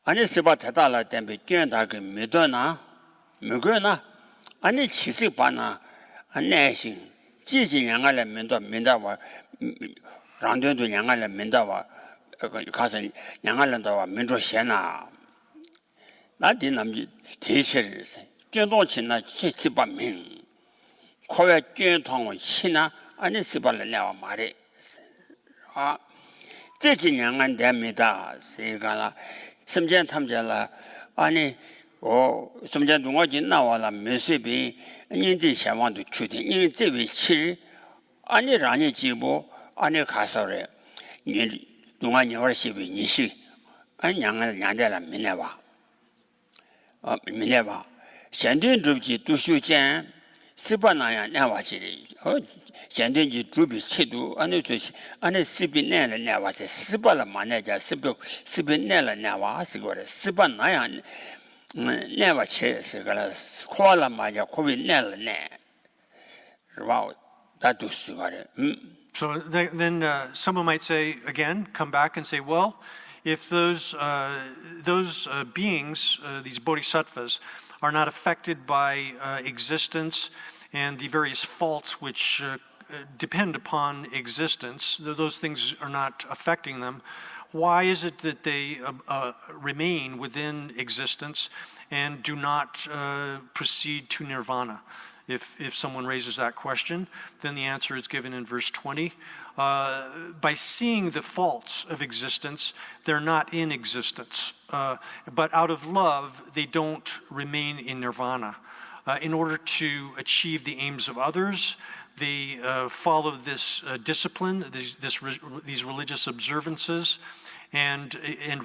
아니 쓰바대다라 때문에 견다그 믿어나. 뭐거나 아니 치식바나 안내신 지지 양알에 민다와 란된도 양알에 민다와 가서 양알란다와 민조시나 나디 남지 대시를 견동친나 치치바민 코에 견통의 신나 아니 스발려와 말이 아 지지 양안 됩니다 세가라 심전 탐자라 아니 sometimes 동화 지나와라 메시비 인지 샤만도 추대 인 제위 7 아니 라니 지보 아니 가서래 니 동화 여시비 니시 아니 양을 양대라 미네와 미네와 현대 주지 두슈전 스바나야 나와지리 현대지 주비 치도 아니 저 아니 스비네라 나와지 스바라 마네자 스비네라 나와 스고래 스바나야 never chase koala maja COVID wow that do So then someone might say again, come back and say, well, if those beings, these bodhisattvas, are not affected by existence and the various faults which depend upon existence, those things are not affecting them, why is it that they remain within existence and do not proceed to nirvana? If someone raises that question, then the answer is given in verse 20. By seeing the faults of existence, they're not in existence. But out of love, they don't remain in nirvana. In order to achieve the aims of others, they follow this discipline, these religious observances, and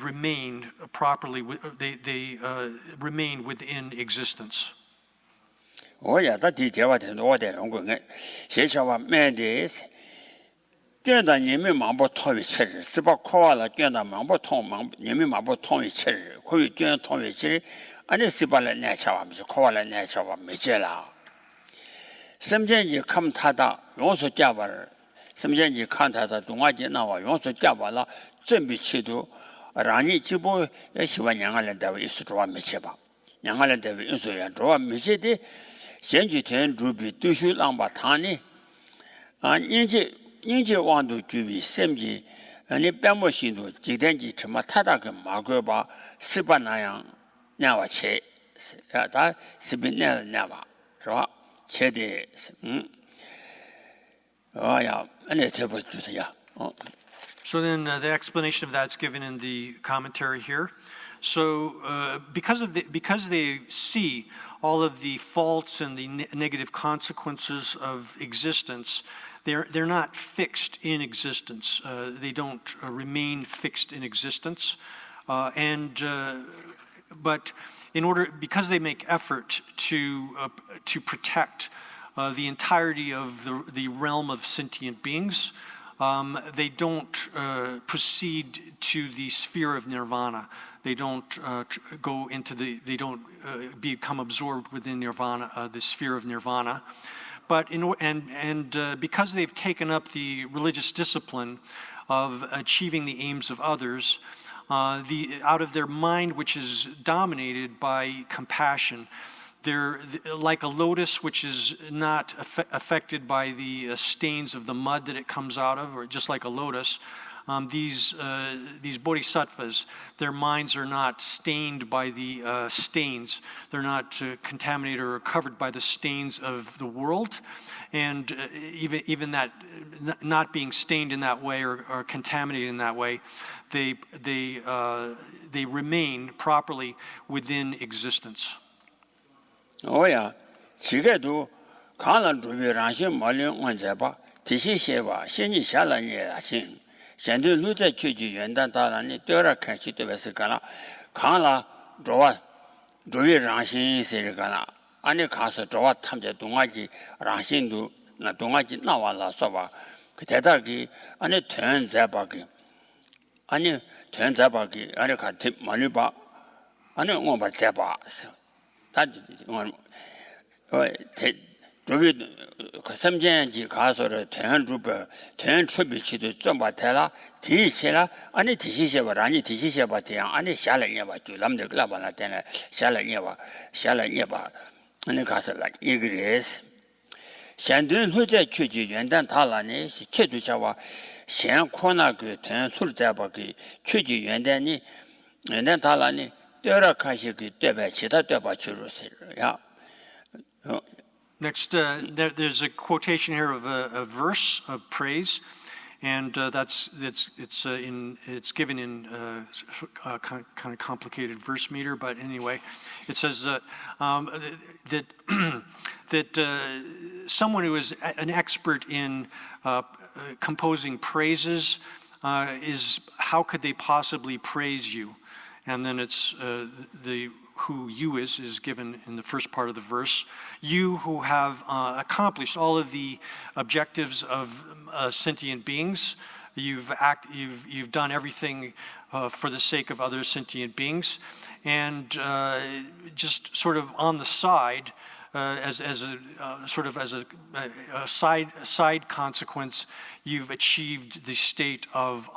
remain properly. They remain within existence. Oh yeah, that detail was in order. Shechawa made this. Get the Yemi Mambo Toy Cherry, Siba Koala, get the Mambo Tom, Yemi Mambo Toy Cherry, who you get Toy Cherry, and the Sibala Nature, Koala Nature, Michela. Sometimes you come Tada, you also Java. Sometimes you can't have the Dungajina, you also Java, Zumbi Chidu, Rani Chibo, Yeshivan Yangalan Devil is to draw Micheba. Yangalan Devil is to draw Michedi, Shenji Ruby, Dushu Lambatani, and Ninja want to do Semji, and if Bamoshindo, Jidenji Chmataka, Magoba, Sibanayan, Navache, that Sibinel Nava, Chede. Oh, yeah, and it was just, yeah. So then the explanation of that's given in the commentary here. So because they see all of the faults and the negative consequences of existence, they're not fixed in existence. They don't remain fixed in existence, but because they make effort to protect the entirety of the realm of sentient beings, they don't proceed to the sphere of nirvana. They don't go into they don't become absorbed within nirvana, the sphere of nirvana. But because they've taken up the religious discipline of achieving the aims of others, out of their mind, which is dominated by compassion, they're like a lotus which is not affected by the stains of the mud that it comes out of, or just like a lotus. These bodhisattvas, their minds are not stained by the stains. They're not contaminated or covered by the stains of the world. And even that, not being stained in that way or contaminated in that way, they remain properly within existence. Oh yeah, 지게도 강한 루비 라신 말령 언제봐 지시시와 신이 샬란예 신 현재 루제 취지 연단 다라니 떠라 같이 되었을까나 강라 로와 루비 라신 세르가나 아니 가서 저와 탐제 동아지 라신도 나 동아지 나와라 써봐 그 대답이 아니 된자바기 아니 된자바기 아니 같이 많이 봐 아니 뭐봐 제봐 저기 그 삼전지 가서를 대한루버 대한 출비치도 좀 받아라 뒤시라 아니 뒤시셔봐 아니 뒤시셔봐 대양 아니 샤라녀봐 남들 글라바나 때는 샤라녀봐 아니 가서라 이그레스 현대 후제 취지 연단 달라니 체두자와 현코나 그 대한 술자바기 취지 연단이 연단 달라니 Next, there's a quotation here of a verse of praise, and it's given in kind of complicated verse meter. But anyway, it says that someone who is an expert in composing praises how could they possibly praise you? And then it's who you is given in the first part of the verse. You who have accomplished all of the objectives of sentient beings. You've done everything for the sake of other sentient beings, and just sort of on the side, as a side consequence, you've achieved the state of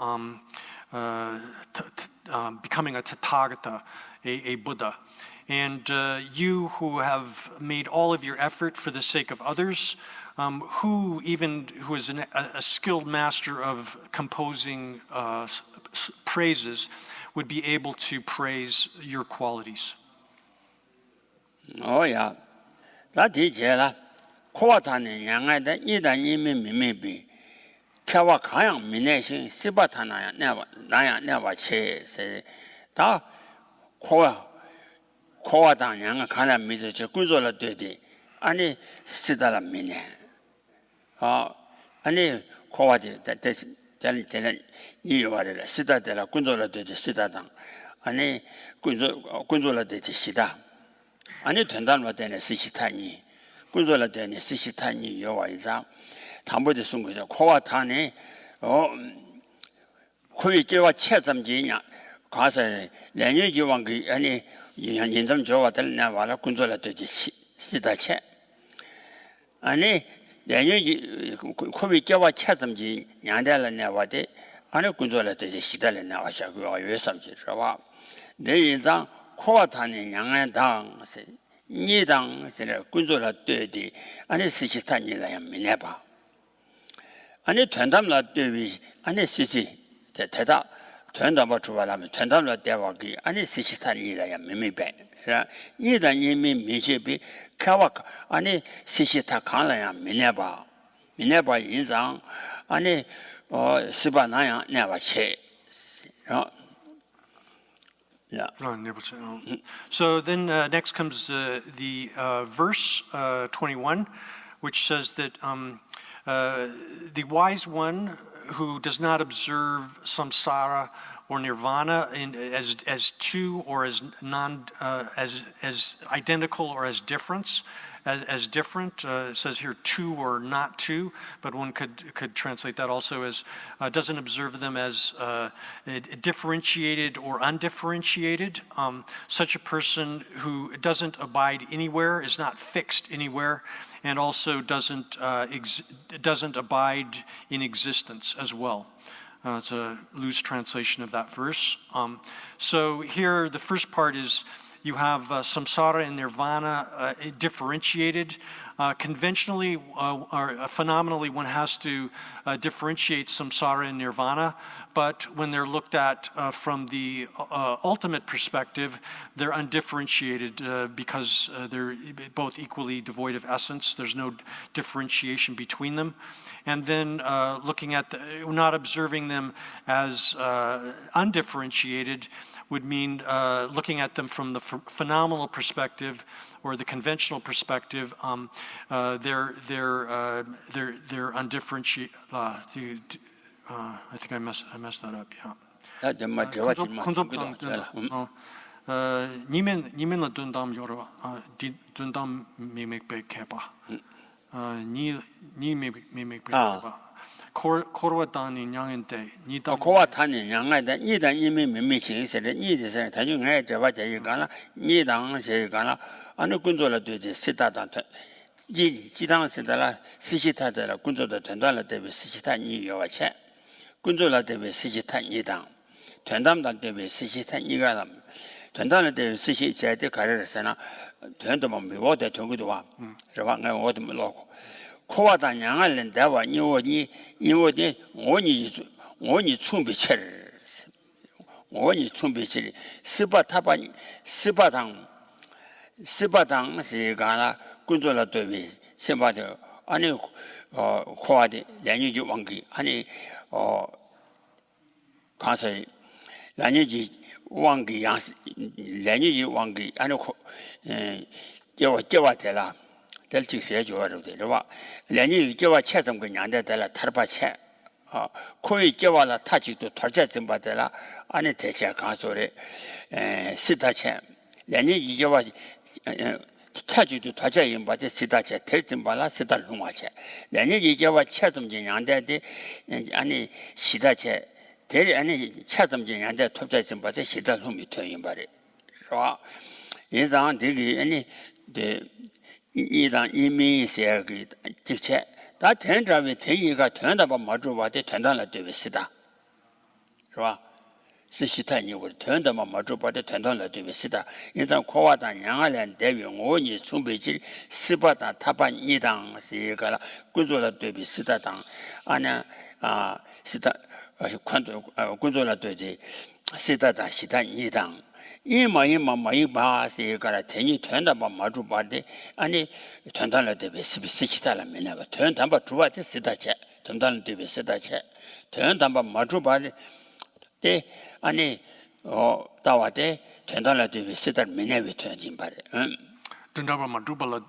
becoming a Tathagata, a Buddha. And you who have made all of your effort for the sake of others, who is a skilled master of composing praises, would be able to praise your qualities. Oh yeah, that is it. 코와타는 양아다 이단이미 미미비. 캐와 가양 미네신 시바타나야 나야 체세 다 코와다 양아 가나 미저 저 꾸조라 되디 아니 시다라 미네 아니 코와지 될 이와를 시다데라 꾸조라 되디 시다당 아니 꾸조라 되디 시다 아니 된다는 때문에 시시타니 꾸조라 되니 시시타니 요와이자 담보지 쓴 거죠. 코와 타네 코위 제와 체점지냐 가서 내년기 왕기 아니 인점 저와 달나 와라 군조라 되지 시다체 아니 내년기 코위 제와 체점지 양달라 나와데 아니 군조라 되지 시달라 나와샤 그 외삼지 저와 내 인장 코와 타네 양안당 니당 세라 군조라 되디 아니 시시타니라야 미네바 아니 된담라 되위 아니 시시 대다 된담바 주발하면 된담라 대와기 아니 시시탄이라야 미미배 니다 님이 미시비 카와 아니 시시타 칸라야 미네바 인장 아니 시바나야 내바체 Yeah. So then next comes the verse 21, which says that the wise one who does not observe samsara or nirvana as two or as non as identical or as difference. As different, it says here two or not two, but one could translate that also as doesn't observe them as differentiated or undifferentiated. Such a person who doesn't abide anywhere, is not fixed anywhere, and also doesn't abide in existence as well. It's a loose translation of that verse. So here, the first part is you have samsara and nirvana differentiated. Conventionally or phenomenally, one has to differentiate samsara and nirvana, but when they're looked at from the ultimate perspective, they're undifferentiated because they're both equally devoid of essence. There's no differentiation between them. And then looking at not observing them as undifferentiated would mean looking at them from the phenomenal perspective or the conventional perspective. They're undifferentiated. I think I messed that up. Yeah. 니면 둔담 여러 둔담 미맥백 해봐. 니 미맥백 해봐. 코로와탄이 양인데 니다 코와탄이 양인데 니다 이미 미미칭세를 니데서 다중에 저와 저기가나 니당 저기가나 어느 군조라 되지 시다다 지당스들라 시시타들라 군조도 된다라 때문에 시시타 니여와체 군조라 때문에 시시타 니당 된담당 때문에 시시타 니가라 된다는 때 시시 제때 가르르서나 된도만 미워대 정도도 와 저와 내가 어디 몰라고 코와다 양알는 대와 니오니 오니 충비철 오니 충비철 스바당 시가나 군조라 되비 스바도 아니 코와디 량이지 왕기 아니 가서 량이지 왕기 양 량이지 왕기 아니 저와텔라 될 직세 줘도 되려와 량이 저와 채점 그냥 되라 타르바체 코이 저와라 타직도 털자 좀 받더라 안에 대체 가소래 시다체 량이 이저와 타직도 털자 임 받에 시다체 될좀 발라 시달 농화체 량이 이저와 채점 그냥 되데 아니 시다체 될 아니 채점 그냥 되 털자 좀 받에 시달 농이 되인 말이 와 예상 되기 아니 이단 이미세기 직체 다 된다면 대의가 된다고 맞줘봐도 된다는 뜻이다. 그봐. 시시타니 우리 된다면 맞줘봐도 된다는 뜻이다. 일단 코와다 양알한 대비 오니 숨비질 스바다 타반 이당 시가라 군조라 대비 시다당 아나 시다 관도 군조라 대비 시다다 시다 이당 이마이마마이바시가라 대니 된다만 맞줘봐도 아니 된다는 데베 스비스키달라 메나가 된다만 주바데 시다체 된다는 데베 시다체 된다만 맞줘봐도 때 아니 다와데 된다는 데베 시달 메나베 된진 바래 된다만 맞줘발라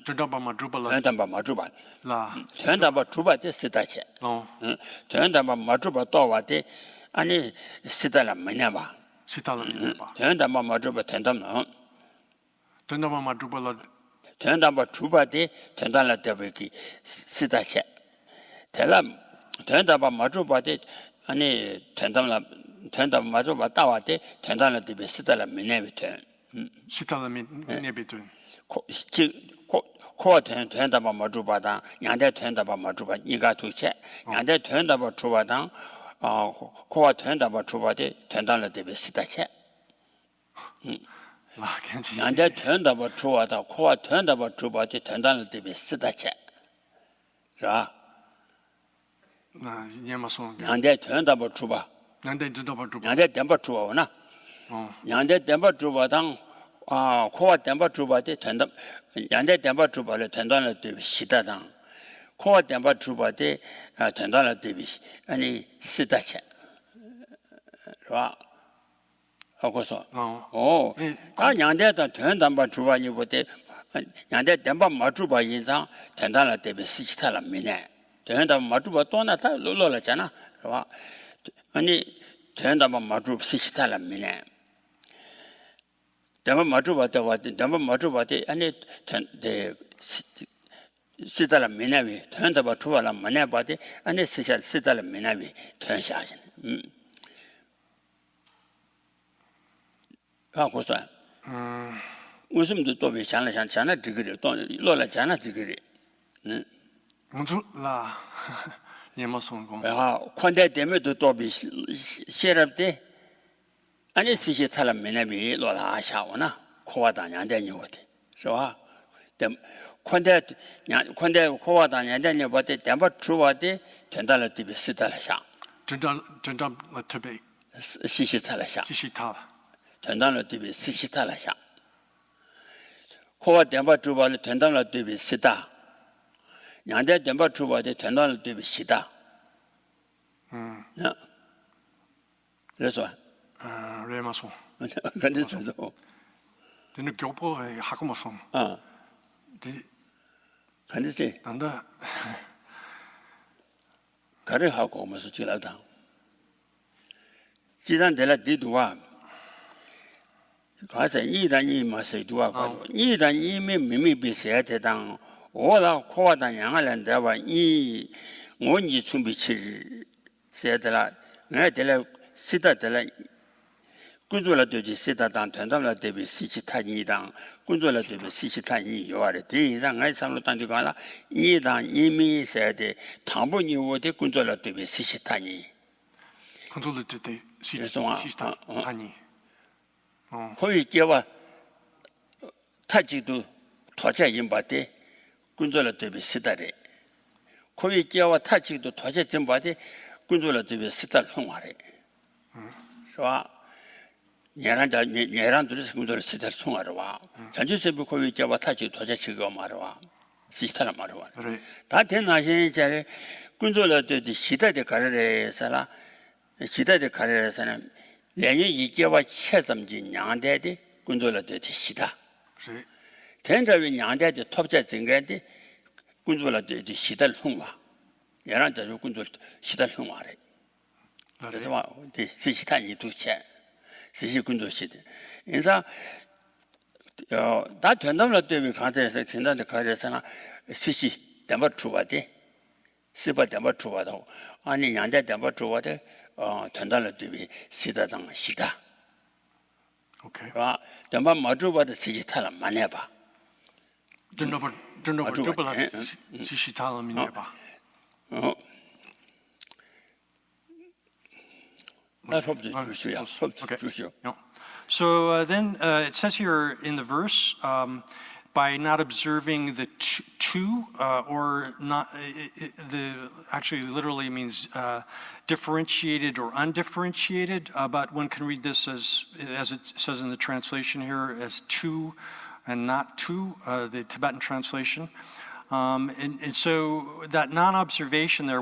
된다만 맞줘발라 된다만 맞줘봐 라 된다만 주바데 시다체 된다만 맞줘봐 다와데 아니 시달라 메나바 된다만 맞줘봐 된다면 된다만 맞줘발라 된다만 주바데 된다는 데베기 시다체 된다만 맞줘봐데 아니 된다만 맞줘봐 다와데 된다는 데베 시달라 메네베트 시달라 메네베트 코와 된다만 맞줘봐다 양대 된다만 맞줘봐 니가 도체 양대 된다만 줘봐다 코와 된다만 줘봐데 된다는 데베 시다체 양대 된다만 줘봐다 코와 된다만 줘봐데 된다는 데베 시다체 자 양대 된다만 줘봐 양대 된다만 줘봐나 양대 된다만 줘봐당 코와 된다만 줘봐데 된다 양대 된다만 줘봐래 된다는 데베 시다당 코와 된다만 줘봐데 된다는 데베 아니 시다체 자 하고서 어. 다 양대다 된단바 주바니 보대 양대 된바 마주바 인상 된단라 때문에 시치탈라 미네 된다 마주바 또나타 로로라잖아 봐 아니 된다바 마주 시치탈라 미네 된바 마주바다 와데 된바 마주바데 아니 데 시달라 미네비 된다바 주발라 마네바데 아니 시달라 미네비 된샤진 하고서 웃음도 또想了想 这个또落了讲了这个문줄라 예마송공. 아 콘데 데메도 또 시럽데 아니 시시 탈라 메네비 로라 하샤오나 코와다냐데 녀오데 좋아 데 콘데 코와다냐데 녀보데 덴바 주와데 된달라 디비 시달라샤 전담 라트베 시시 탈라샤 시시타. 된달라 디비 시시 탈라샤 코와 덴바 주바를 된달라 디비 시다 양대 덴바 주바데 된달라 디비 시다 그래서 레마송. 그래서 근데 교포에 하고마송. 그래서 난다. 가르하고 오면서 지나다 지난달에 디두와 가서 이란이 마세두와 가도 이란이 미미 비세야 되당 오라 코와다 양알한다와 이 원지 준비칠 세들아 내들 시다들 군조라 되지 시다당 된다라 되비 시치타니당 군조라 되비 시치타니 요아래 대이상 아이상로 단디가라 이당 이미 세대 당분이 오데 군조라 되비 시치타니 컨트롤 때 시시타 아니. 거기 깨와 타지도 도자 임바데 군조라 되비 시다래 거기 깨와 타지도 도자 임바데 군조라 되비 시달 홍화래 좋아 예란 둘이 군조라 시달 통하러 와 전주세부 거기 깨와 타지 도자 지고 말어 와 시달라 말어 와 그래. 다 된나신 자리 군조라 되비 시다데 가르래서라 시다데 가르래서는 내년 이개와 최점진 양대대 군조라 되비 시다 그래. 된자위 양대대 톱자 증가대 군조라 되비 시달 홍화 예란 자주 군조 시달 홍화래 그래서 와 시시탄이 두채 시시 군조 시대 인사 다 된다면 때문에 가대에서 된다는데 가대에서나 시시 담아 주바대 시바 담아 주바다고 아니 양대 담아 주바대 된다는 때문에 시다당 시다 오케이. 와 담아 마주바대 시시탄을 많이 해봐 전노버 두블라 시시타라 미네바. So then it says here in the verse, by not observing the two, or not, actually literally means differentiated or undifferentiated, but one can read this as it says in the translation here, as two and not two, the Tibetan translation. And so that non-observation there,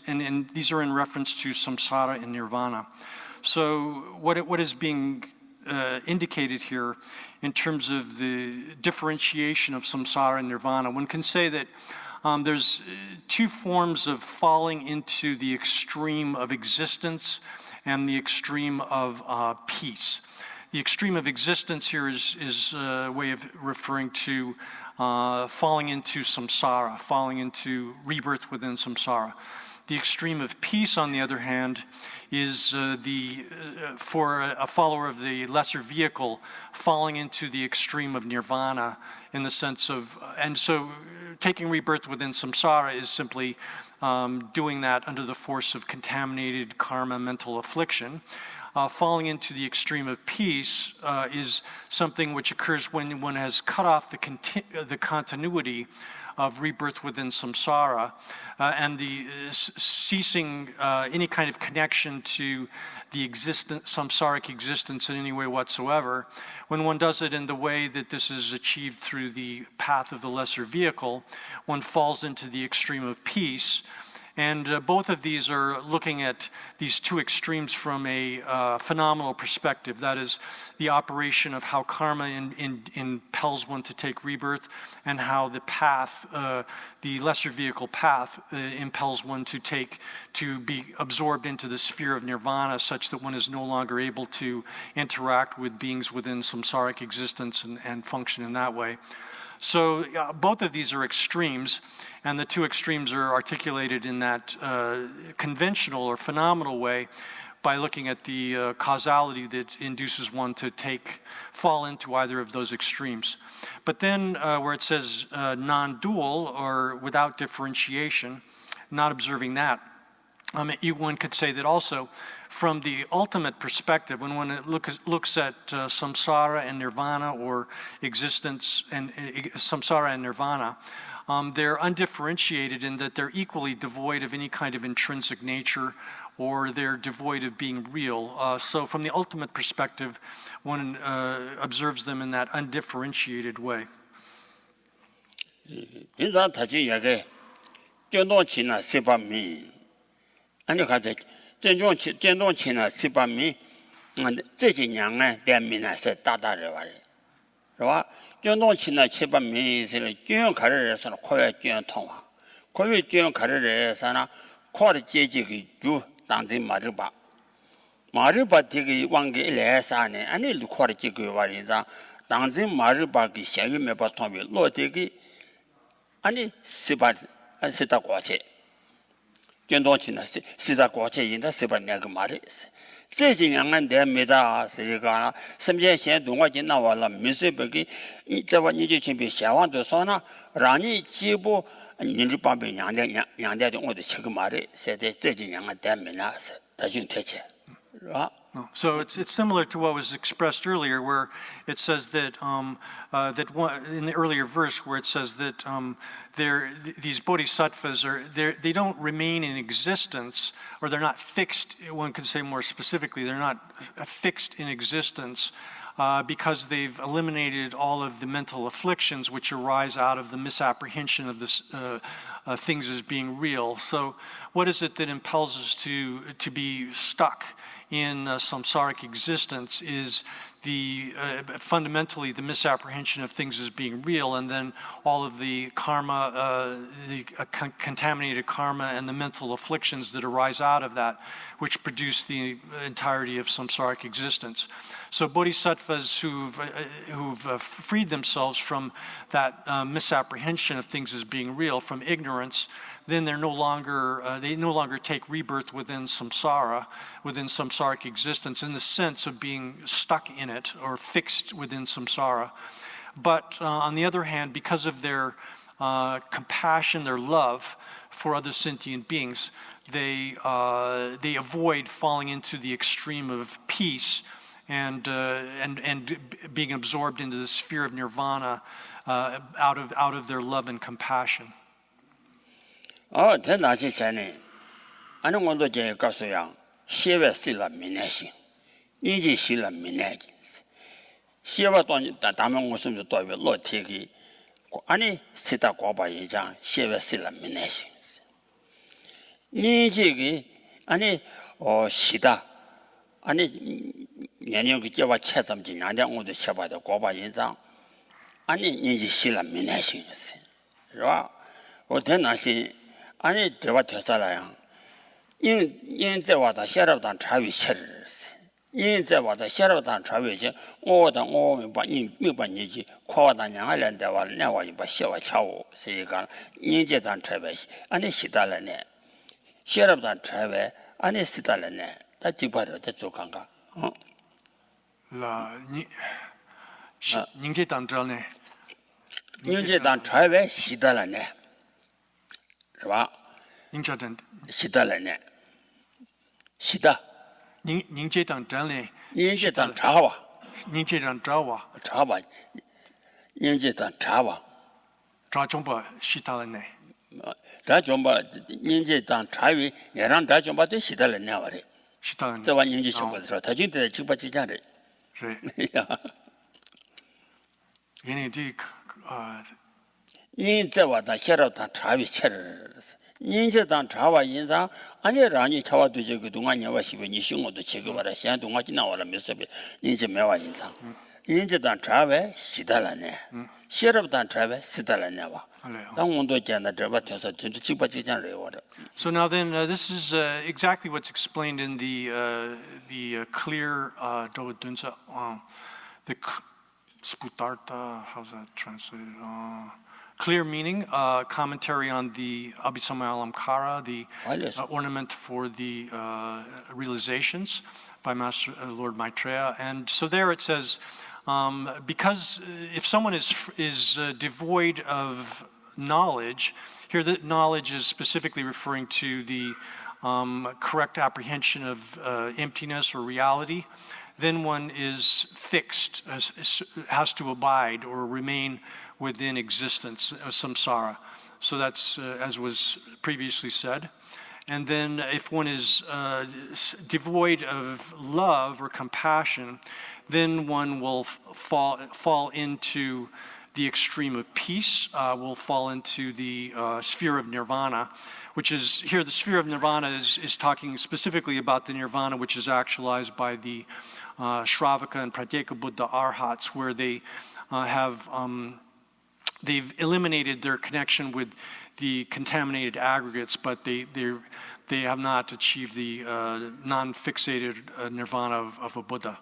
and these are in reference to samsara and nirvana. So what is being indicated here in terms of the differentiation of samsara and nirvana, one can say that there's two forms of falling into the extreme of existence and the extreme of peace. The extreme of existence here is a way of referring to falling into samsara, falling into rebirth within samsara. The extreme of peace, on the other hand, is for a follower of the lesser vehicle, falling into the extreme of nirvana in the sense of, and so taking rebirth within samsara is simply doing that under the force of contaminated karma, mental affliction. Falling into the extreme of peace is something which occurs when one has cut off the continuity of rebirth within samsara and the ceasing any kind of connection to the samsaric existence in any way whatsoever. When one does it in the way that this is achieved through the path of the lesser vehicle, one falls into the extreme of peace. And both of these are looking at these two extremes from a phenomenal perspective. That is the operation of how karma impels one to take rebirth, and how the path, the lesser vehicle path, impels one to be absorbed into the sphere of nirvana, such that one is no longer able to interact with beings within samsaric existence and function in that way. So both of these are extremes, and the two extremes are articulated in that conventional or phenomenal way by looking at the causality that induces one to fall into either of those extremes. But then where it says non-dual or without differentiation, not observing that, one could say that also from the ultimate perspective, when one looks at samsara and nirvana, or existence and samsara and nirvana, they're undifferentiated in that they're equally devoid of any kind of intrinsic nature, or they're devoid of being real. So from the ultimate perspective, one observes them in that undifferentiated way. 인자 다시 얘기 전동치나 세반미 아니 가자 전동치나 세반미 这几年呢在闽南是大大的玩是吧전동치나 세반미是军开始是跨越军通啊跨越军开始是呢跨的阶级的主当真马日巴这个往个来啥呢安尼跨的这个玩意上当真马日巴的咸鱼没把通为落这个 아니 시다 과제 견도치나 시다 과제인데 시바 내가 말했어. 这几年的没大是个什么现动画就那完了没事不给你这话你就先别想往多说呢让你几步你就把别养的我都吃个马的现在这几年的没那是他就贴切是吧 So it's similar to what was expressed earlier, where it says that in the earlier verse, where it says that these bodhisattvas they don't remain in existence, or they're not fixed. One could say more specifically, they're not fixed in existence because they've eliminated all of the mental afflictions which arise out of the misapprehension of this things as being real. So, what is it that impels us to be stuck in samsaric existence is fundamentally the misapprehension of things as being real, and then all of the karma, contaminated karma and the mental afflictions that arise out of that, which produce the entirety of samsaric existence. So bodhisattvas who've freed themselves from that misapprehension of things as being real, from ignorance, then they no longer take rebirth within samsara, within samsaric existence, in the sense of being stuck in it or fixed within samsara. But on the other hand, because of their compassion, their love for other sentient beings, they avoid falling into the extreme of peace and being absorbed into the sphere of nirvana out of their love and compassion. 在哪些前呢？俺们我都建议告诉样，写完写了闽南行，年纪写了闽南经，写完咱们我是不是到位老天的？俺呢写到广播演讲，写完写了闽南行，年纪的俺呢写的，俺呢年龄个叫我切这么几年的，我都写完的广播演讲，俺呢年纪写了闽南行是吧？我在那些。 아니 대화 대사라야 인제 와다 샤라단 차위 쳐르스 인제 와다 샤라단 차위지 오다 오면 봐 미반이지 과와다 냥알랜데 와 내와 이봐 셔와 차오 세가 인제단 차위 아니 시달라네 샤라단 차위 아니 시달라네 다 지바로 대조 간가 인제단 전에 인제단 차위 시달라네 是吧？您这等，是的了呢，是的。您这等真嘞，您这等查吧，您这等查吧，查吧，您这等查吧，查中吧，是的了呢。查中吧，您这等查完，也让查中吧都是的了呢，我的。是的。这玩意就全部说，他就在9、8、9家的。是。呀。因为这因这话他写了他查完切了， 인제단 자와 인상 아니라니 자와 되지 그동안 여와 시베니 신고도 지금하라 시한 동안 지나와라 몇섭이 인제 매와 인상 인제단 자외 시달라네 시럽단 자외 시달라네와 당원도 있잖아 저바 켜서 진짜 직받지잖아요. So now then, this is exactly what's explained in the clear the sputarta. How's that translated? Clear meaning, commentary on the Abhisama Alamkara, the ornament for the realizations by Master Lord Maitreya. And so there it says, because if someone is devoid of knowledge, here the knowledge is specifically referring to the correct apprehension of emptiness or reality, then one is fixed, has to abide or remain within existence, samsara. So that's as was previously said. And then if one is devoid of love or compassion, then one will fall into the extreme of peace, will fall into the sphere of nirvana, which is here the sphere of nirvana is talking specifically about the nirvana which is actualized by the Shravaka and Pratyeka Buddha Arhats, where they have they've eliminated their connection with the contaminated aggregates, but they have not achieved the non-fixated nirvana of a Buddha.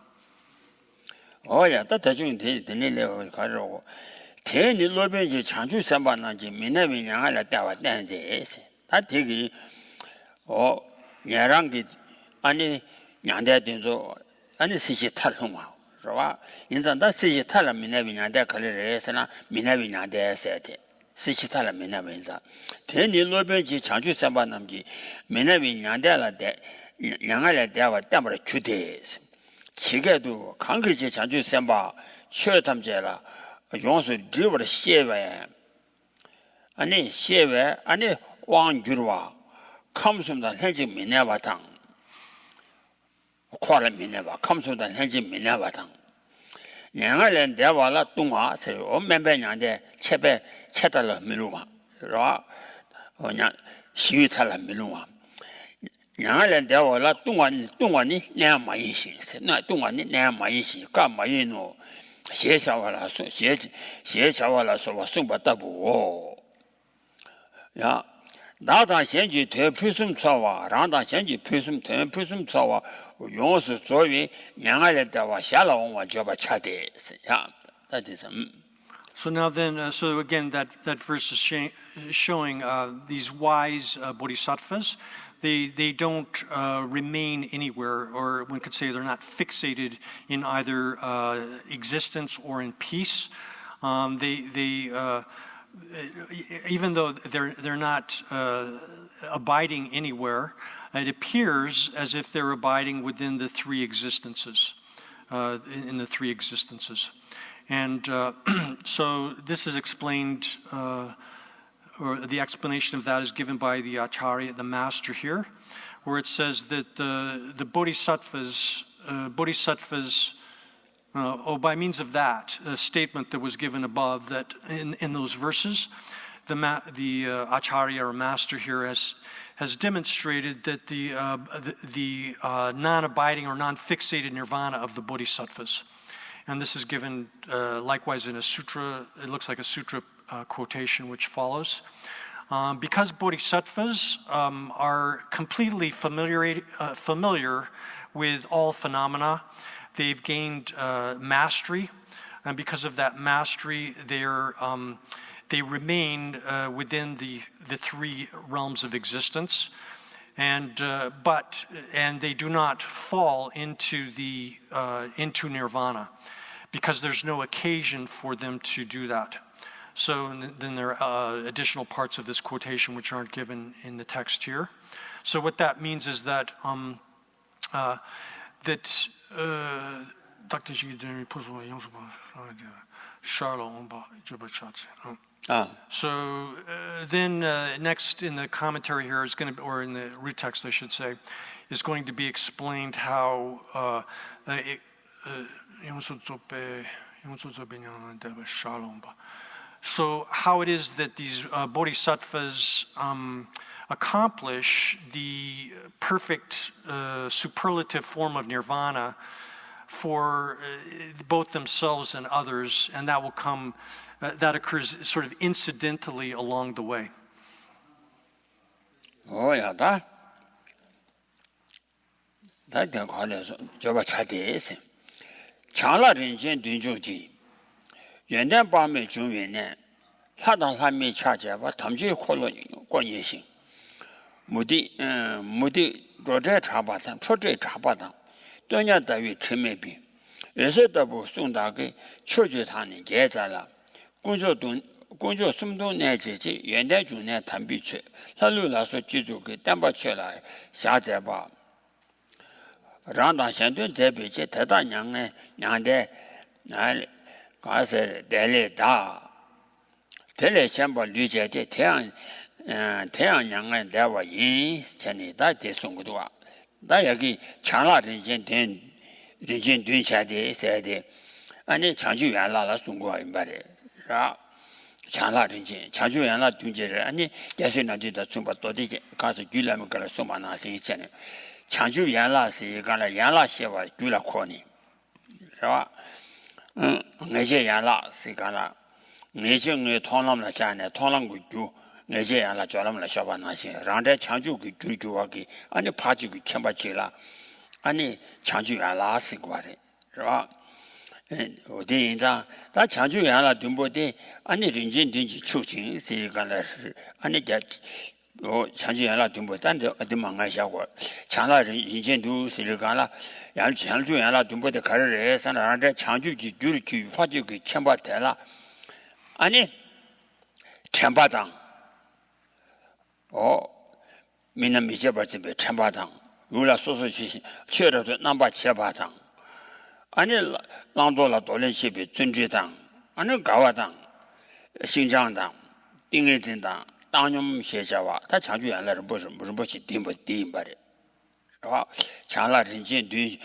Oh yeah, that 대중이 되는 가지고 대니 로변지 창조 선반한지 민나비 양할 때와 때인데 다 되기 냐랑기 아니 냥대된서 아니 시시 탈흥마 그러와 인자다 시시 탈라 민나비 냥대 걸레에서나 민나비 냥대에서대 시시 탈라 민나비 인자 대니 로변지 창조 선반한지 민나비 냥대라 때 양할 때와 때마다 주대에서 지게도 강글지 자주 선바 최탐제라 용수 리버를 시에베 아니 시에베 아니 왕주르와 감숨다 현지 미네바당 콜라 미네바 감숨다 현지 미네바당 양알은 대화라 동화 세요 멤베냐데 체베 체달라 미루마 라 그냥 시위탈라 미루마 양알은 대화라 동안이 내가 많이 신세 나 동안이 내가 많이 신 까마이노写小话了说送不得不呀나다先去推配送错话让他先去配送错话用是作为两个人的话下了我就把掐的呀that is So now then, so again, that verse is showing these wise bodhisattvas. They don't remain anywhere, or one could say they're not fixated in either existence or in peace. Even though they're not abiding anywhere, it appears as if they're abiding within the three existences, in the three existences. And so this is explained, or the explanation of that is given by the Acharya, the master here, where it says that the bodhisattvas, by means of that statement that was given above, that in those verses, the Acharya or master here has demonstrated that the non-abiding or non-fixated nirvana of the bodhisattvas. And this is given likewise in a sutra. It looks like a sutra quotation which follows. Because bodhisattvas are completely familiar with all phenomena, they've gained mastery, and because of that mastery, they remain within the three realms of existence, and they do not fall into nirvana, because there's no occasion for them to do that. So then there are additional parts of this quotation which aren't given in the text here. So what that means is that Dr. So then next in the commentary here is going to, or in the root text I should say, is going to be explained how so how it is that these bodhisattvas accomplish the perfect superlative form of nirvana for both themselves and others, and that will come, that occurs sort of incidentally along the way. 다 대한 관해서 저가 차대에서 장라전진 뒤조지 연단 밤에 중요네 하단 함이 차제와 담지 콜로 권예신 무디 로제 잡아다 표제 잡아다 또냐 다위 처매비 에서다부 송다게 초주타는 계자라工作深度内积极元代中呢谈比去他路来说记住给担保起来下载吧让当相对这边去特大娘呢娘的那刚才带来大带来先把理解的太阳娘呢带我引前里大的送过多大也给强拉人间蹲下的谁的俺那长久原来送过一般的是吧强拉人间长久原来蹲着人你也是那的送把多的钱刚是举来么个了送把那些钱呢长久原来是一个了原来些话举了可能是吧那些原来是一个了那些我同他们家呢同他们住那些原来叫他们来小把那些让这长久给住啊给俺你怕就给钱不起了俺你长久原来是过的是吧我的印象，他长久原来东北的，俺的人间经济出勤是一个呢是，俺的家，长久原来东北，但是都忙个小伙，强拉人间都是这个了，长久原来东北的开始人，上让这长久去就是去发就给千把台了，俺呢，千把当，闽南没些把这边千把当，有了说去了就那把千把当。俺那朗多了多人些别尊职党，俺那高啊党、新疆党、丁爱镇党，当年我们学校啊，他长久原来是不去定吧的，是吧？强拉人间对，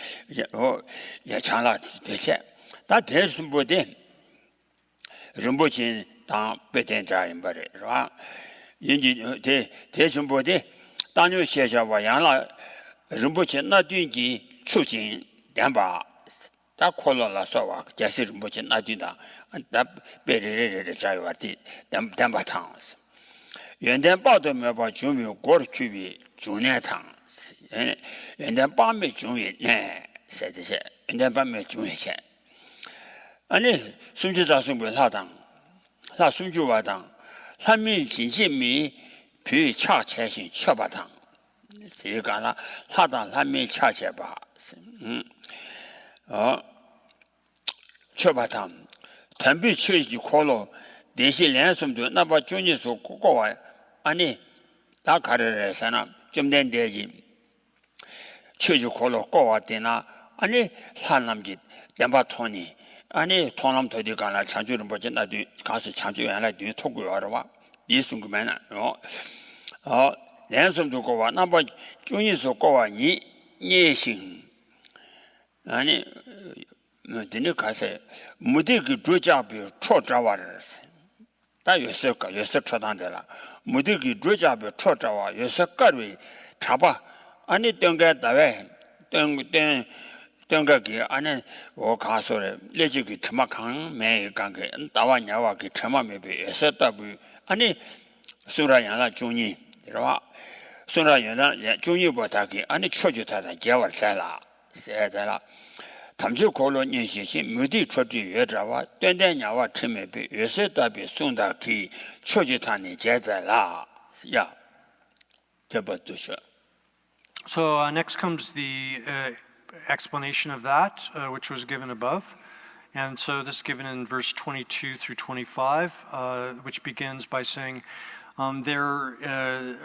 也强拉这些，他台是不的，人不去当白天家人吧的，是吧？人家台是不的，当年学校啊，原来人不去那对的促进两把。他可能了说话，假设目前那地方，那别人加油的，但把汤是。原来报道没把就没有过了区别，就那汤是，原来把没就业呢，是这些，原来把没就业钱。俺呢，孙局长是为他当，他孙局长当，他们经济没比恰钱性吃把汤，这个了，他当他们恰钱吧是，吃把汤，特别吃起可乐，那些连什么的，那把经济说过完，俺呢，打开的人生了，这么点点钱，吃起可乐过完的那，俺呢，他那么的，两把汤呢，俺呢，汤那么多的干了，长久人不见那对，刚是长久原来对脱轨了哇，你送个门了，连什么都过完，那把经济说过完，你也行，俺呢。真的开始，没得给国家别错着玩的是，但有时错当的了，没得给国家别错着玩，有时个人差吧，俺你等个单位，等个给俺呢，我刚说的，那就给什么康没有干个，大晚年话给什么没别，有时大不，俺你送上人了中年，是吧？送上人了，中年不他给，俺你确就他结完在了，现在了。他们就考虑年轻些，没得出去越着哇，短年话吃没被，有时特别送到去，出去他呢接在啦，呀，这不就是。So next comes the explanation of that, which was given above. And so this is given in verse 22 through 25, which begins by saying, they're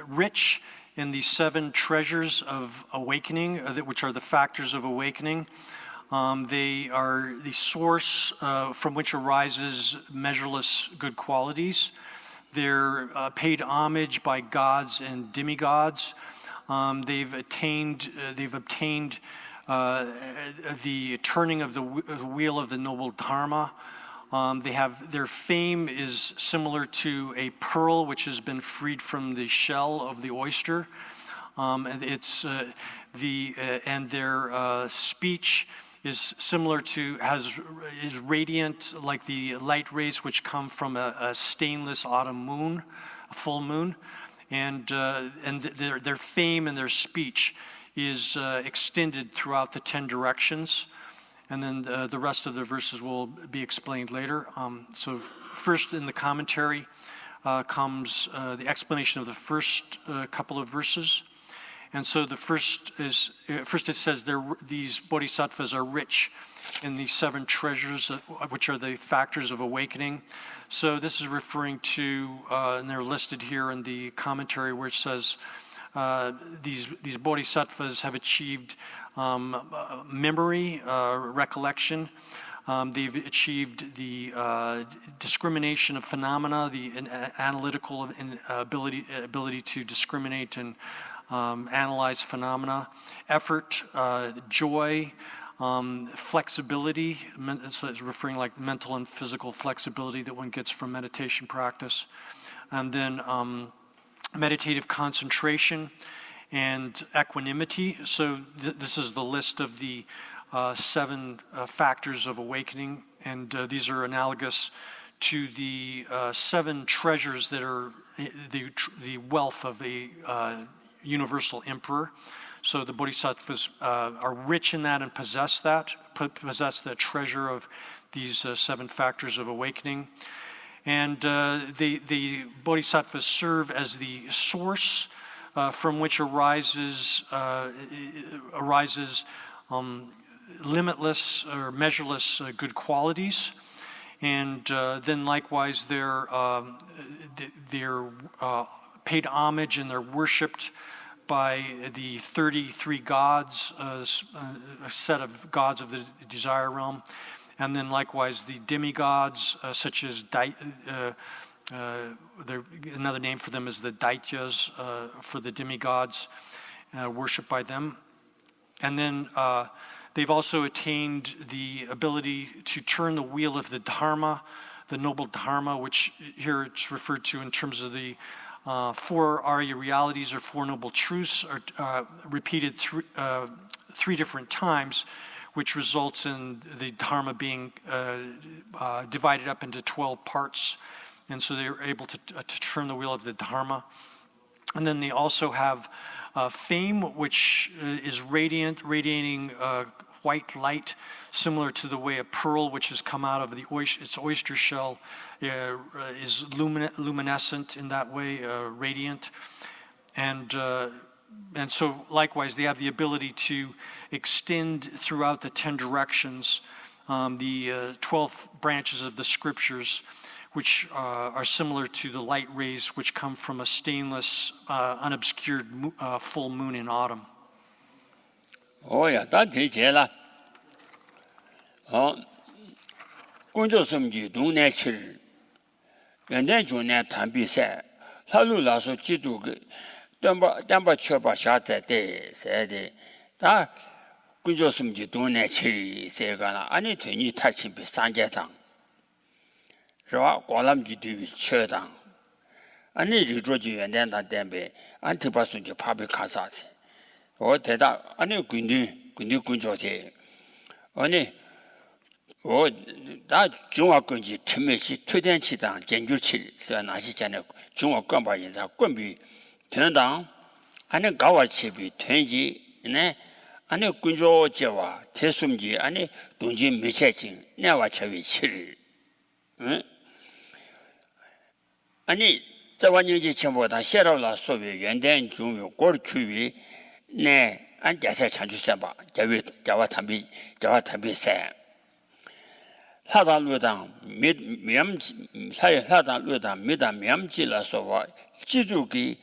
rich in the 7 treasures of awakening, which are the factors of awakening. They are the source from which arises measureless good qualities. They're paid homage by gods and demigods. They've obtained the turning of the wheel of the noble dharma. Their fame is similar to a pearl which has been freed from the shell of the oyster. And their speech is similar to, is radiant like the light rays which come from a stainless autumn moon, a full moon. And their fame and their speech is extended throughout the 10 directions. And then the rest of the verses will be explained later. So first in the commentary comes the explanation of the first couple of verses. And so the first it says these bodhisattvas are rich in these 7 treasures, which are the factors of awakening. So this is referring to, and they're listed here in the commentary where it says these bodhisattvas have achieved memory, recollection. They've achieved the discrimination of phenomena, the analytical ability to discriminate and analyze phenomena, effort, joy, flexibility. So it's referring like mental and physical flexibility that one gets from meditation practice, and then meditative concentration and equanimity. So this is the list of the 7 factors of awakening, and these are analogous to the 7 treasures that are the wealth of a universal emperor. So the bodhisattvas are rich in that and possess the treasure of these 7 factors of awakening. And the bodhisattvas serve as the source from which arises limitless or measureless good qualities. And then likewise they're paid homage and they're worshipped by the 33 gods, a set of gods of the desire realm. And then likewise the demigods, such as another name for them is the Daityas, for the demigods, worshipped by them. And then they've also attained the ability to turn the wheel of the Dharma, the noble Dharma, which here it's referred to in terms of the 4 Arya realities or 4 noble truths, are repeated 3 different times, which results in the Dharma being divided up into 12 parts. And so they're able to turn the wheel of the Dharma. And then they also have fame, which is radiating white light, similar to the way a pearl, which has come out of its oyster shell, is luminescent in that way, radiant. And so likewise, they have the ability to extend throughout the 10 directions, the 12 branches of the scriptures, which are similar to the light rays which come from a stainless, unobscured full moon in autumn. 哦呀，他提起了，工作什么的东南七日，原来就南谈比赛，他路老说记住个，担保确保下载的赛的，他工作什么的东南七日赛个了，安尼对你他去比3节堂，是吧？光他们就对7堂，安尼就做就原来他单位，安特把送就怕被卡啥子。 我带他，安尼规定工作的，安尼我他中华根据特别是推荐期当研究期是哪些讲的中华官方人才官比推当，安尼高瓦期比推荐呢，安尼工作计划特殊的安尼东京没钱进，那瓦期为7日，安尼在我年纪前后，他写到了所谓原点中有过区域。 네, 안 자세 chanchu samba, jawa tambi sa. Lada luodang, lada luodang, midang miamji la sowa, jizu ki,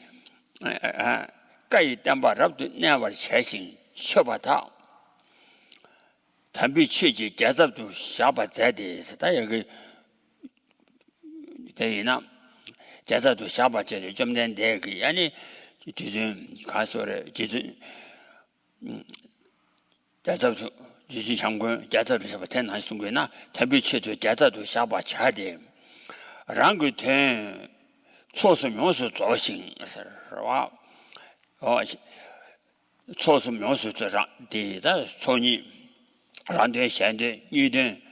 gayi tamba rabdu nyawar chasing, choba ta. Tambi chiji jazabdu shaba zade, sata yagi, dayina, jazabdu shaba zade, jomden degi, yani, 지금 가서래 지금 자자도 지지 장군 자자도 샤바 텐난 순구나 템비 체조 자자도 샤바 차데 랑구텐 초수명수 조싱서와 초수명수 저랑 대다 손이 란데 현대 니든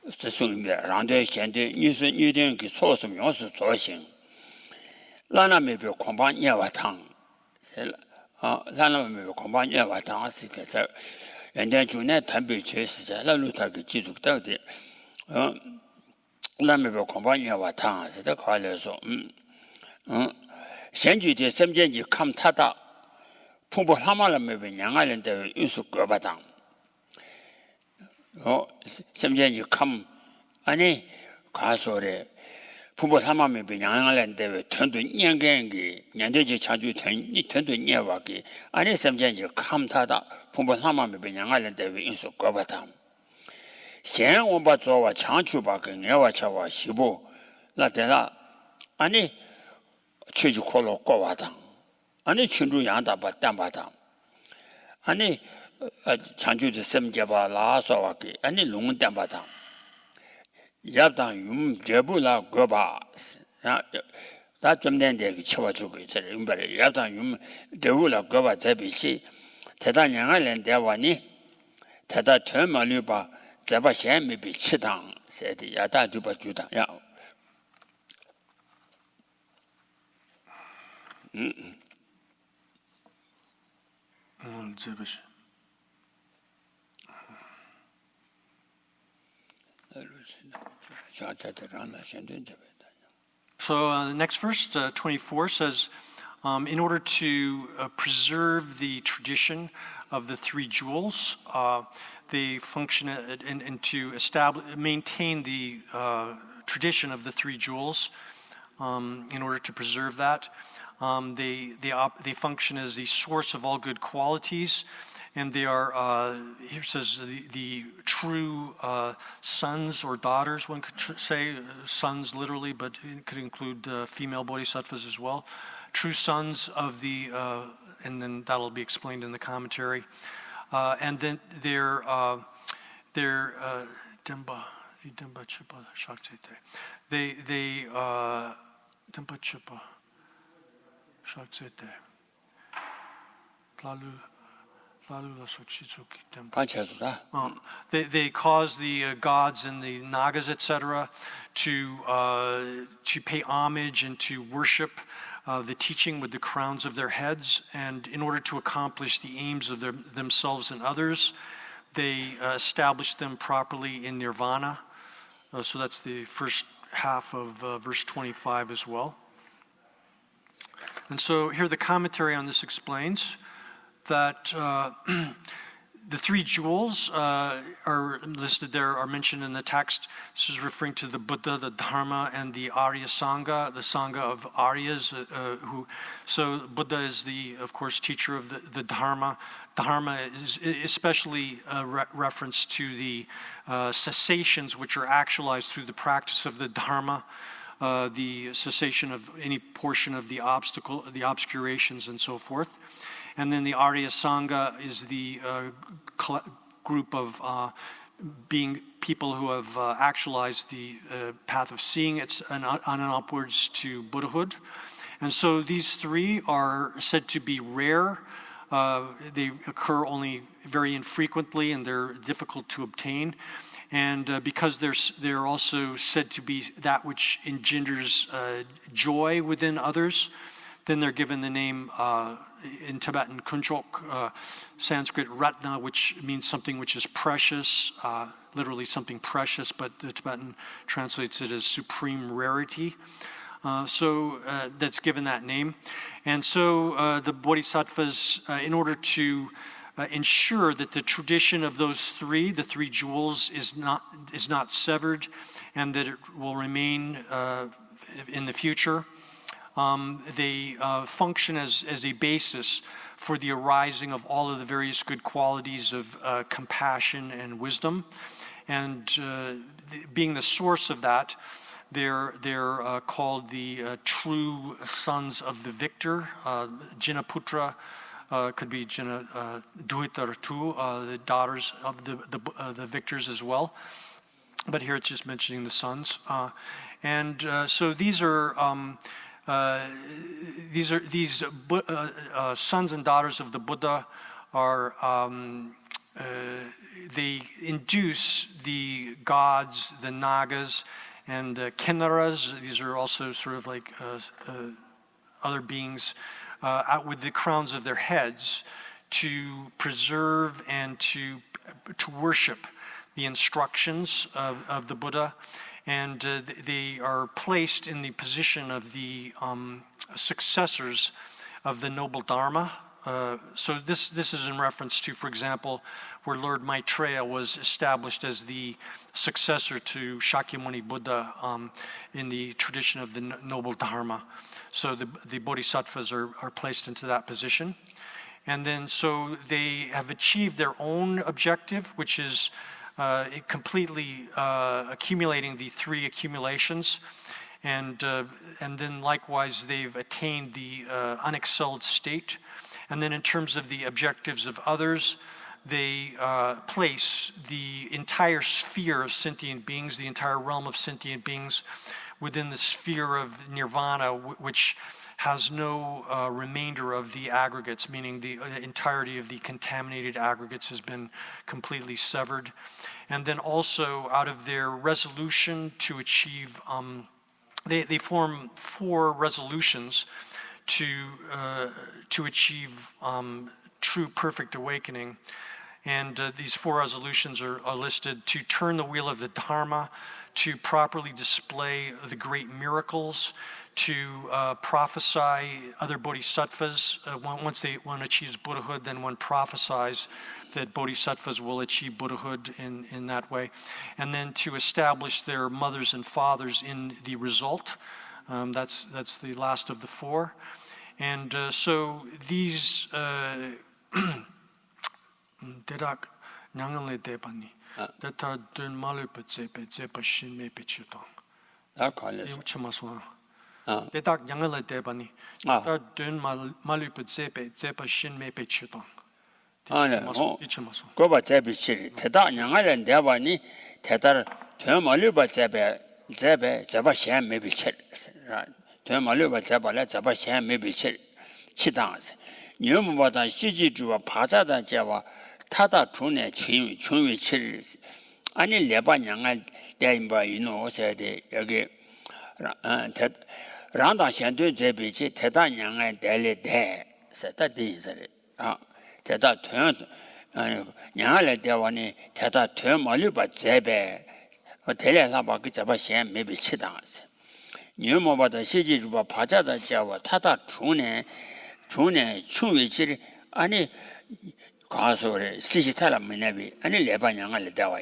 是属于让对现在你是你的给错什么是作性，咱那没别恐怕你瓦汤，是了啊，咱那没别恐怕你瓦汤是个这，人家就那台北确实在那路他给记住到的，咱没别恐怕你瓦汤是这快来说，现在的身边你看他的，瀑布他妈的没别两个人的又是胳膊当。심지어 컴 아니 가서래 부부 삼아면 양양한데 전도 년경기 년대지 자주 이 전도 년와기 아니 심지어 컴타다 부부 삼아면 양양한데 인수 거바다现我把做我强去把跟我瞧我西部那得了 아니去콜로 거와다 아니 친구 양다 받담바다 아니 창조의 semjaba 라서와기 아니 롱담바다 야당 윰 제부라 거바 다 좀된데 쳐와주고 있어요 임바래 야당 윰 대우라 거바 제비시 대단양을 대와니 대다 퇴말류바 제바 셴미비 치당 세디 야다 두바 주다 야 제비시 So the next verse, 24, says, in order to preserve the tradition of the three jewels, they function and to maintain the tradition of the three jewels. In order to preserve that, they function as the source of all good qualities. And they are, here says, the true sons or daughters, one could say, sons literally, but it could include female bodhisattvas as well. True sons of the, and then that'll be explained in the commentary. And then they're Demba Chipa Shaktete. They Demba Chipa Shaktete. Plalu. They cause the gods and the nagas, etc., to pay homage and to worship the teaching with the crowns of their heads. And in order to accomplish the aims of themselves and others, they establish them properly in nirvana. So that's the first half of verse 25 as well. And so here the commentary on this explains that the three jewels are listed there, are mentioned in the text. This is referring to the Buddha, the Dharma, and the Arya Sangha, the Sangha of Aryas. So Buddha is the, of course, teacher of the Dharma. Dharma is especially a reference to the cessations which are actualized through the practice of the Dharma. The cessation of any portion of the obscurations and so forth. And then the Arya Sangha is the group of being people who have actualized the path of seeing it's on and upwards to Buddhahood. And so these three are said to be rare. They occur only very infrequently and they're difficult to obtain. And because they're also said to be that which engenders joy within others, then they're given the name in Tibetan Kunchok, Sanskrit Ratna, which means something which is precious, literally something precious, but the Tibetan translates it as supreme rarity. So that's given that name. And so the Bodhisattvas, in order to ensure that the tradition of those three, the three jewels, is not severed, and that it will remain in the future. They function as a basis for the arising of all of the various good qualities of compassion and wisdom, and being the source of that, they're called the true sons of the victor, Jinaputra. could be Duit or Tu, the daughters of the victors as well. But here it's just mentioning the sons. So these sons and daughters of the Buddha are they induce the gods, the Nagas, and Kinnaras. These are also sort of like other beings out with the crowns of their heads to preserve and to worship the instructions of the Buddha, and they are placed in the position of the successors of the noble Dharma. So this is in reference to, for example, where Lord Maitreya was established as the successor to Shakyamuni Buddha in the tradition of the noble Dharma. So the bodhisattvas are placed into that position. And then so they have achieved their own objective, which is completely accumulating the three accumulations. And then likewise, they've attained the unexcelled state. And then in terms of the objectives of others, they place the entire sphere of sentient beings, the entire realm of sentient beings, within the sphere of nirvana, which has no remainder of the aggregates, meaning the entirety of the contaminated aggregates has been completely severed. And then also out of their resolution to achieve, they form 4 resolutions to achieve true perfect awakening. And these 4 resolutions are listed: to turn the wheel of the Dharma, to properly display the great miracles, to prophesy other bodhisattvas. Once one achieves Buddhahood, then one prophesies that bodhisattvas will achieve Buddhahood in that way. And then to establish their mothers and fathers in the result. That's the last of the 4. And so these Derak Nyangle Debani, that are dun malupa zepa shin me pichuton. Chamaswa. Dedak Nyangle Debani, that are dun malupa zepa shin me pichuton. Goba Zebi, Teda Yangaran Devani, Tedar, Termaluba Zeba Shan maybe chit, right? Termaluba Zeba Shan maybe chitans. Numata Shiji to a Pazada Java, Tata Tune, Chunwi Chiris. Any Lebanyan, Demba, said again. Randa Shandu Zebi, Teda Yang Dele De, said that is it. Teta turn Yangale Devani, Teta turn Maluba Zebe, or Telesaba Shan maybe chitans. Numaba the Shiji Ruba Pajada Java, Tata Trune, Chunwichiri, any Kasore, Sishitala Minevi, any Lebanyan Deva.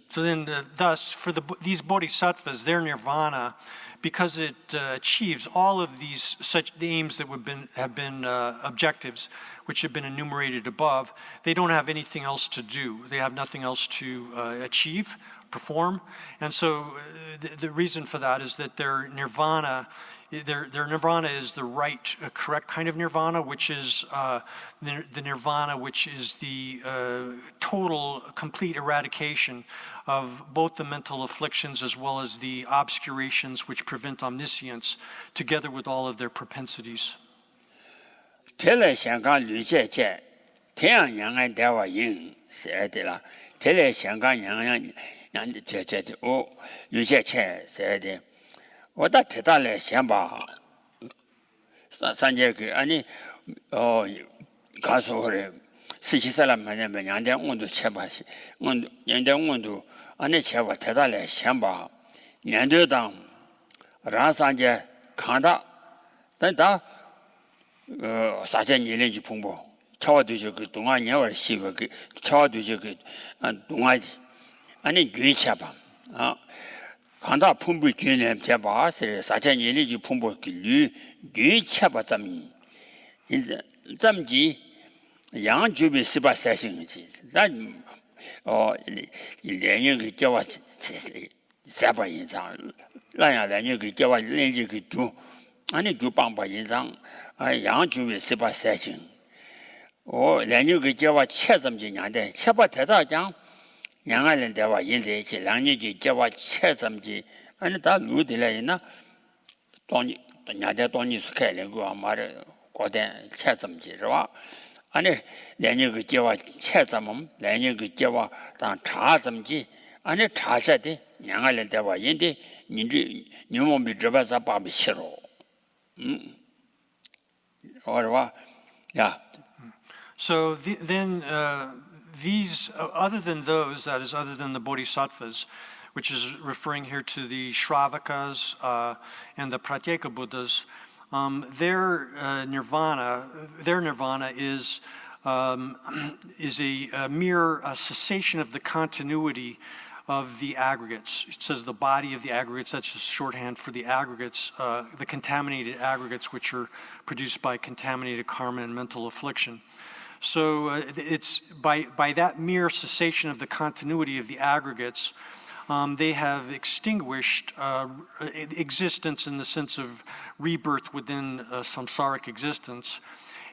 So then, thus, for these bodhisattvas, their nirvana, because it achieves all of these such aims that have been objectives, which have been enumerated above, they don't have anything else to do. They have nothing else to achieve, perform. And so the reason for that is that their nirvana is the right, correct kind of nirvana, which is the nirvana which is the total, complete eradication of both the mental afflictions as well as the obscurations which prevent omniscience, together with all of their propensities. Tele Shangan Luje, Tian Yang Deva Yin, said La, Tele Shangan Yang O Luje, said. What that Tedale Shamba Sanjaki, any Casore, Sichisala Manama, and then on the Chabas, and then on to any Chava Tedale Shamba, Nandudam, Rasanja, Kanda, then that Sajan Yeliji Pumbo, Chawa Dujuk, Dunga, or Shiva, Chawa Dujuk, and Dunga, any Green Chapa. Kanda Pumbu Gunem Jabas, Sajan Yeliji Pumbo, Gu Chapa Zami. In the Zamji, Yang Jubi Siba session, that or Lenny Java Saba in Zang, Laya Lenny Java Lenji do, any Gupamba in Zang, 양주의 세바 세징 랭유의 제와 체점지 양대 체바 대다장 양알은 대와 인제지 랭유의 제와 체점지 아니 다 루들이나 돈이 야대 돈이 스케일고 말에 고된 체점지와 아니 랭유의 제와 체점은 랭유의 제와 당 차점지 아니 차자대 양알은 대와 인데 민지 님몸이 접어서 밤이 싫어 So then these, other than those, that is, other than the bodhisattvas, which is referring here to the Shravakas and the Pratyeka Buddhas, their nirvana is a mere cessation of the continuity of the aggregates. It says the body of the aggregates, that's just shorthand for the aggregates, the contaminated aggregates which are produced by contaminated karma and mental affliction. So it's by that mere cessation of the continuity of the aggregates, they have extinguished existence in the sense of rebirth within samsaric existence.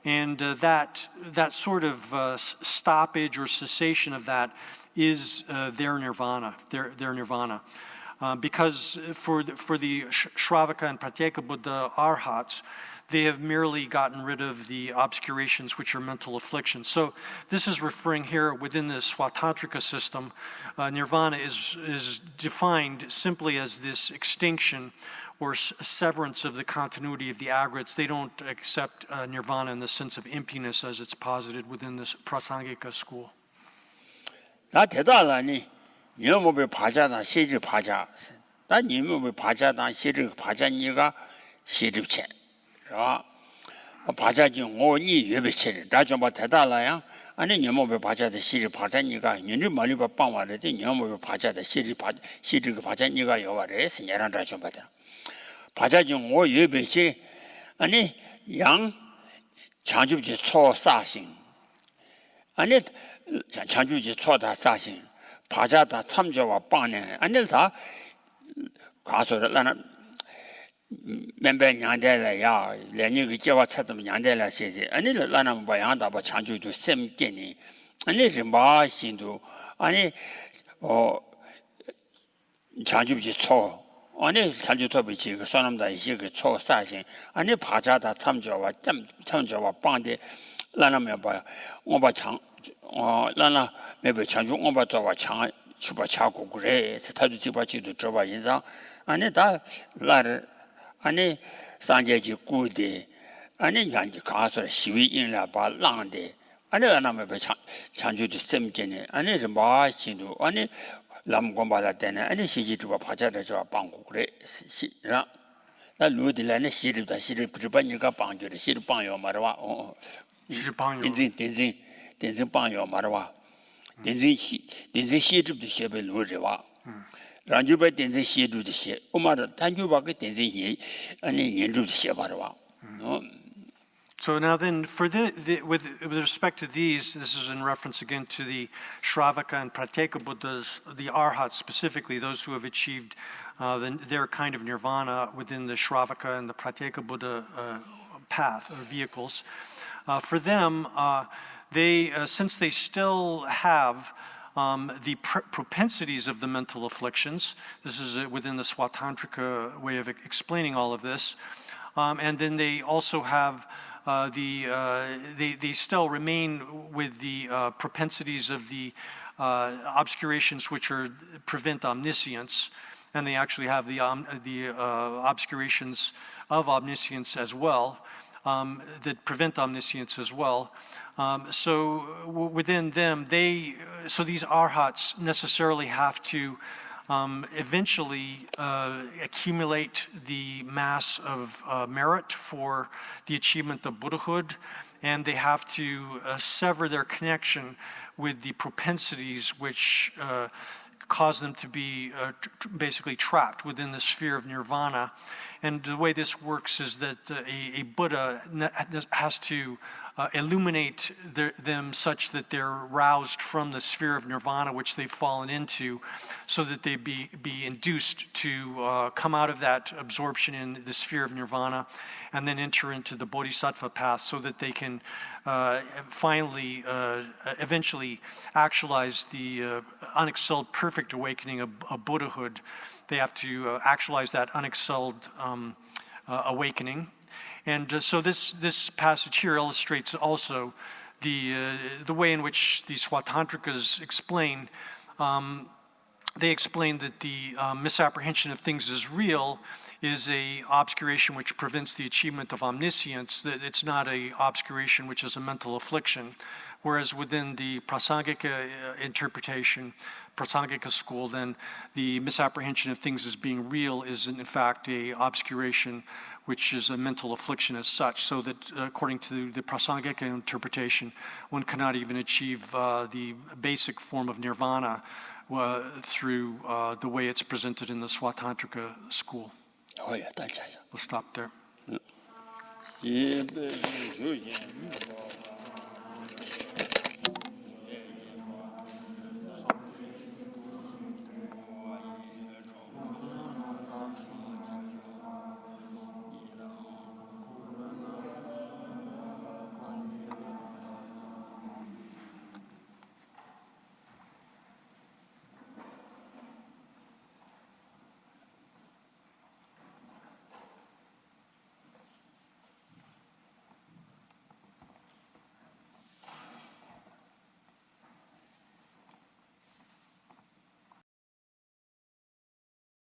And that sort of stoppage or cessation of that is their nirvana, their nirvana. Because for the Shravaka and Pratyeka Buddha arhats, they have merely gotten rid of the obscurations which are mental afflictions. So this is referring here within the Swatantrika system. Nirvana is defined simply as this extinction or severance of the continuity of the aggregates. They don't accept nirvana in the sense of emptiness as it's posited within this Prasangika school. 나 대단하니 여모의 바자다 시집 바자 나 니모의 바자다 시집 바자 니가 시집체 아 바자지 오니 예배체 라좀 봐 대단하야 아니 니모의 바자다 시집 바자 니가 니를 멀리 봐 빵와는데 니모의 바자다 시집 바자 니가 여와래 신야란 라좀 봐다 바자지 오 예배체 아니 양 장주지 초사신 아니 장주지 초다 사신 바자다 참조와 빵네 아니다 가서를 나는 멤버 양대라야 레니가 제와 찾으면 양대라 시지 아니를 나는 뭐 양다 뭐 장주도 셈께니 아니 좀 마신도 아니 장주지 초 아니 장주도 비치 그 사람다 이게 그 초사신 아니 바자다 참조와 참조와 빵데 나는 뭐 오바 장 나나 매번 장주 오바 저와 장 주바 차고 그래 스타도 집아지도 저바 인상 아니 다 나를 아니 산제지 꾸데 아니 양지 가서 시위인라 바 랑데 아니 나나 매번 장주도 셈게네 아니 좀 마신도 아니 남고바라 때네 아니 시지 주바 바자다 저 빵고 그래 시라 나 루딜라네 시르다 시르 그르바니가 빵주를 시르 빵요 말와 시르 빵요 된진 빵요 말와 된진 시집도 시베 루르와 란주바 된진 시주도 시 오마다 단주바가 된진 시 아니 연주도 시 말와 So now then, with respect to these, this is in reference again to the Shravaka and Pratyeka Buddhas, the Arhats specifically, those who have achieved their kind of nirvana within the Shravaka and the Pratyeka Buddha path or vehicles. For them, since they still have the propensities of the mental afflictions, this is within the Swatantrika way of explaining all of this, and then they also have they still remain with the propensities of the obscurations which prevent omniscience, and they actually have the obscurations of omniscience as well, that prevent omniscience as well. So within them, so these arhats necessarily have to eventually accumulate the mass of merit for the achievement of Buddhahood, and they have to sever their connection with the propensities which cause them to be basically trapped within the sphere of nirvana. And the way this works is that a Buddha has to illuminate them such that they're roused from the sphere of nirvana which they've fallen into, so that they be induced to come out of that absorption in the sphere of nirvana and then enter into the bodhisattva path, so that they can finally, eventually actualize the unexcelled perfect awakening of Buddhahood. They have to actualize that unexcelled awakening. And so this passage here illustrates also the way in which the Swatantrikas explain. They explain that the misapprehension of things as real is a obscuration which prevents the achievement of omniscience, that it's not a obscuration which is a mental affliction. Whereas within the Prasangika interpretation, Prasangika school, then the misapprehension of things as being real is in fact a obscuration which is a mental affliction as such, so that according to the Prasangika interpretation, one cannot even achieve the basic form of nirvana through the way it's presented in the Swatantrika school. We'll stop there. 예,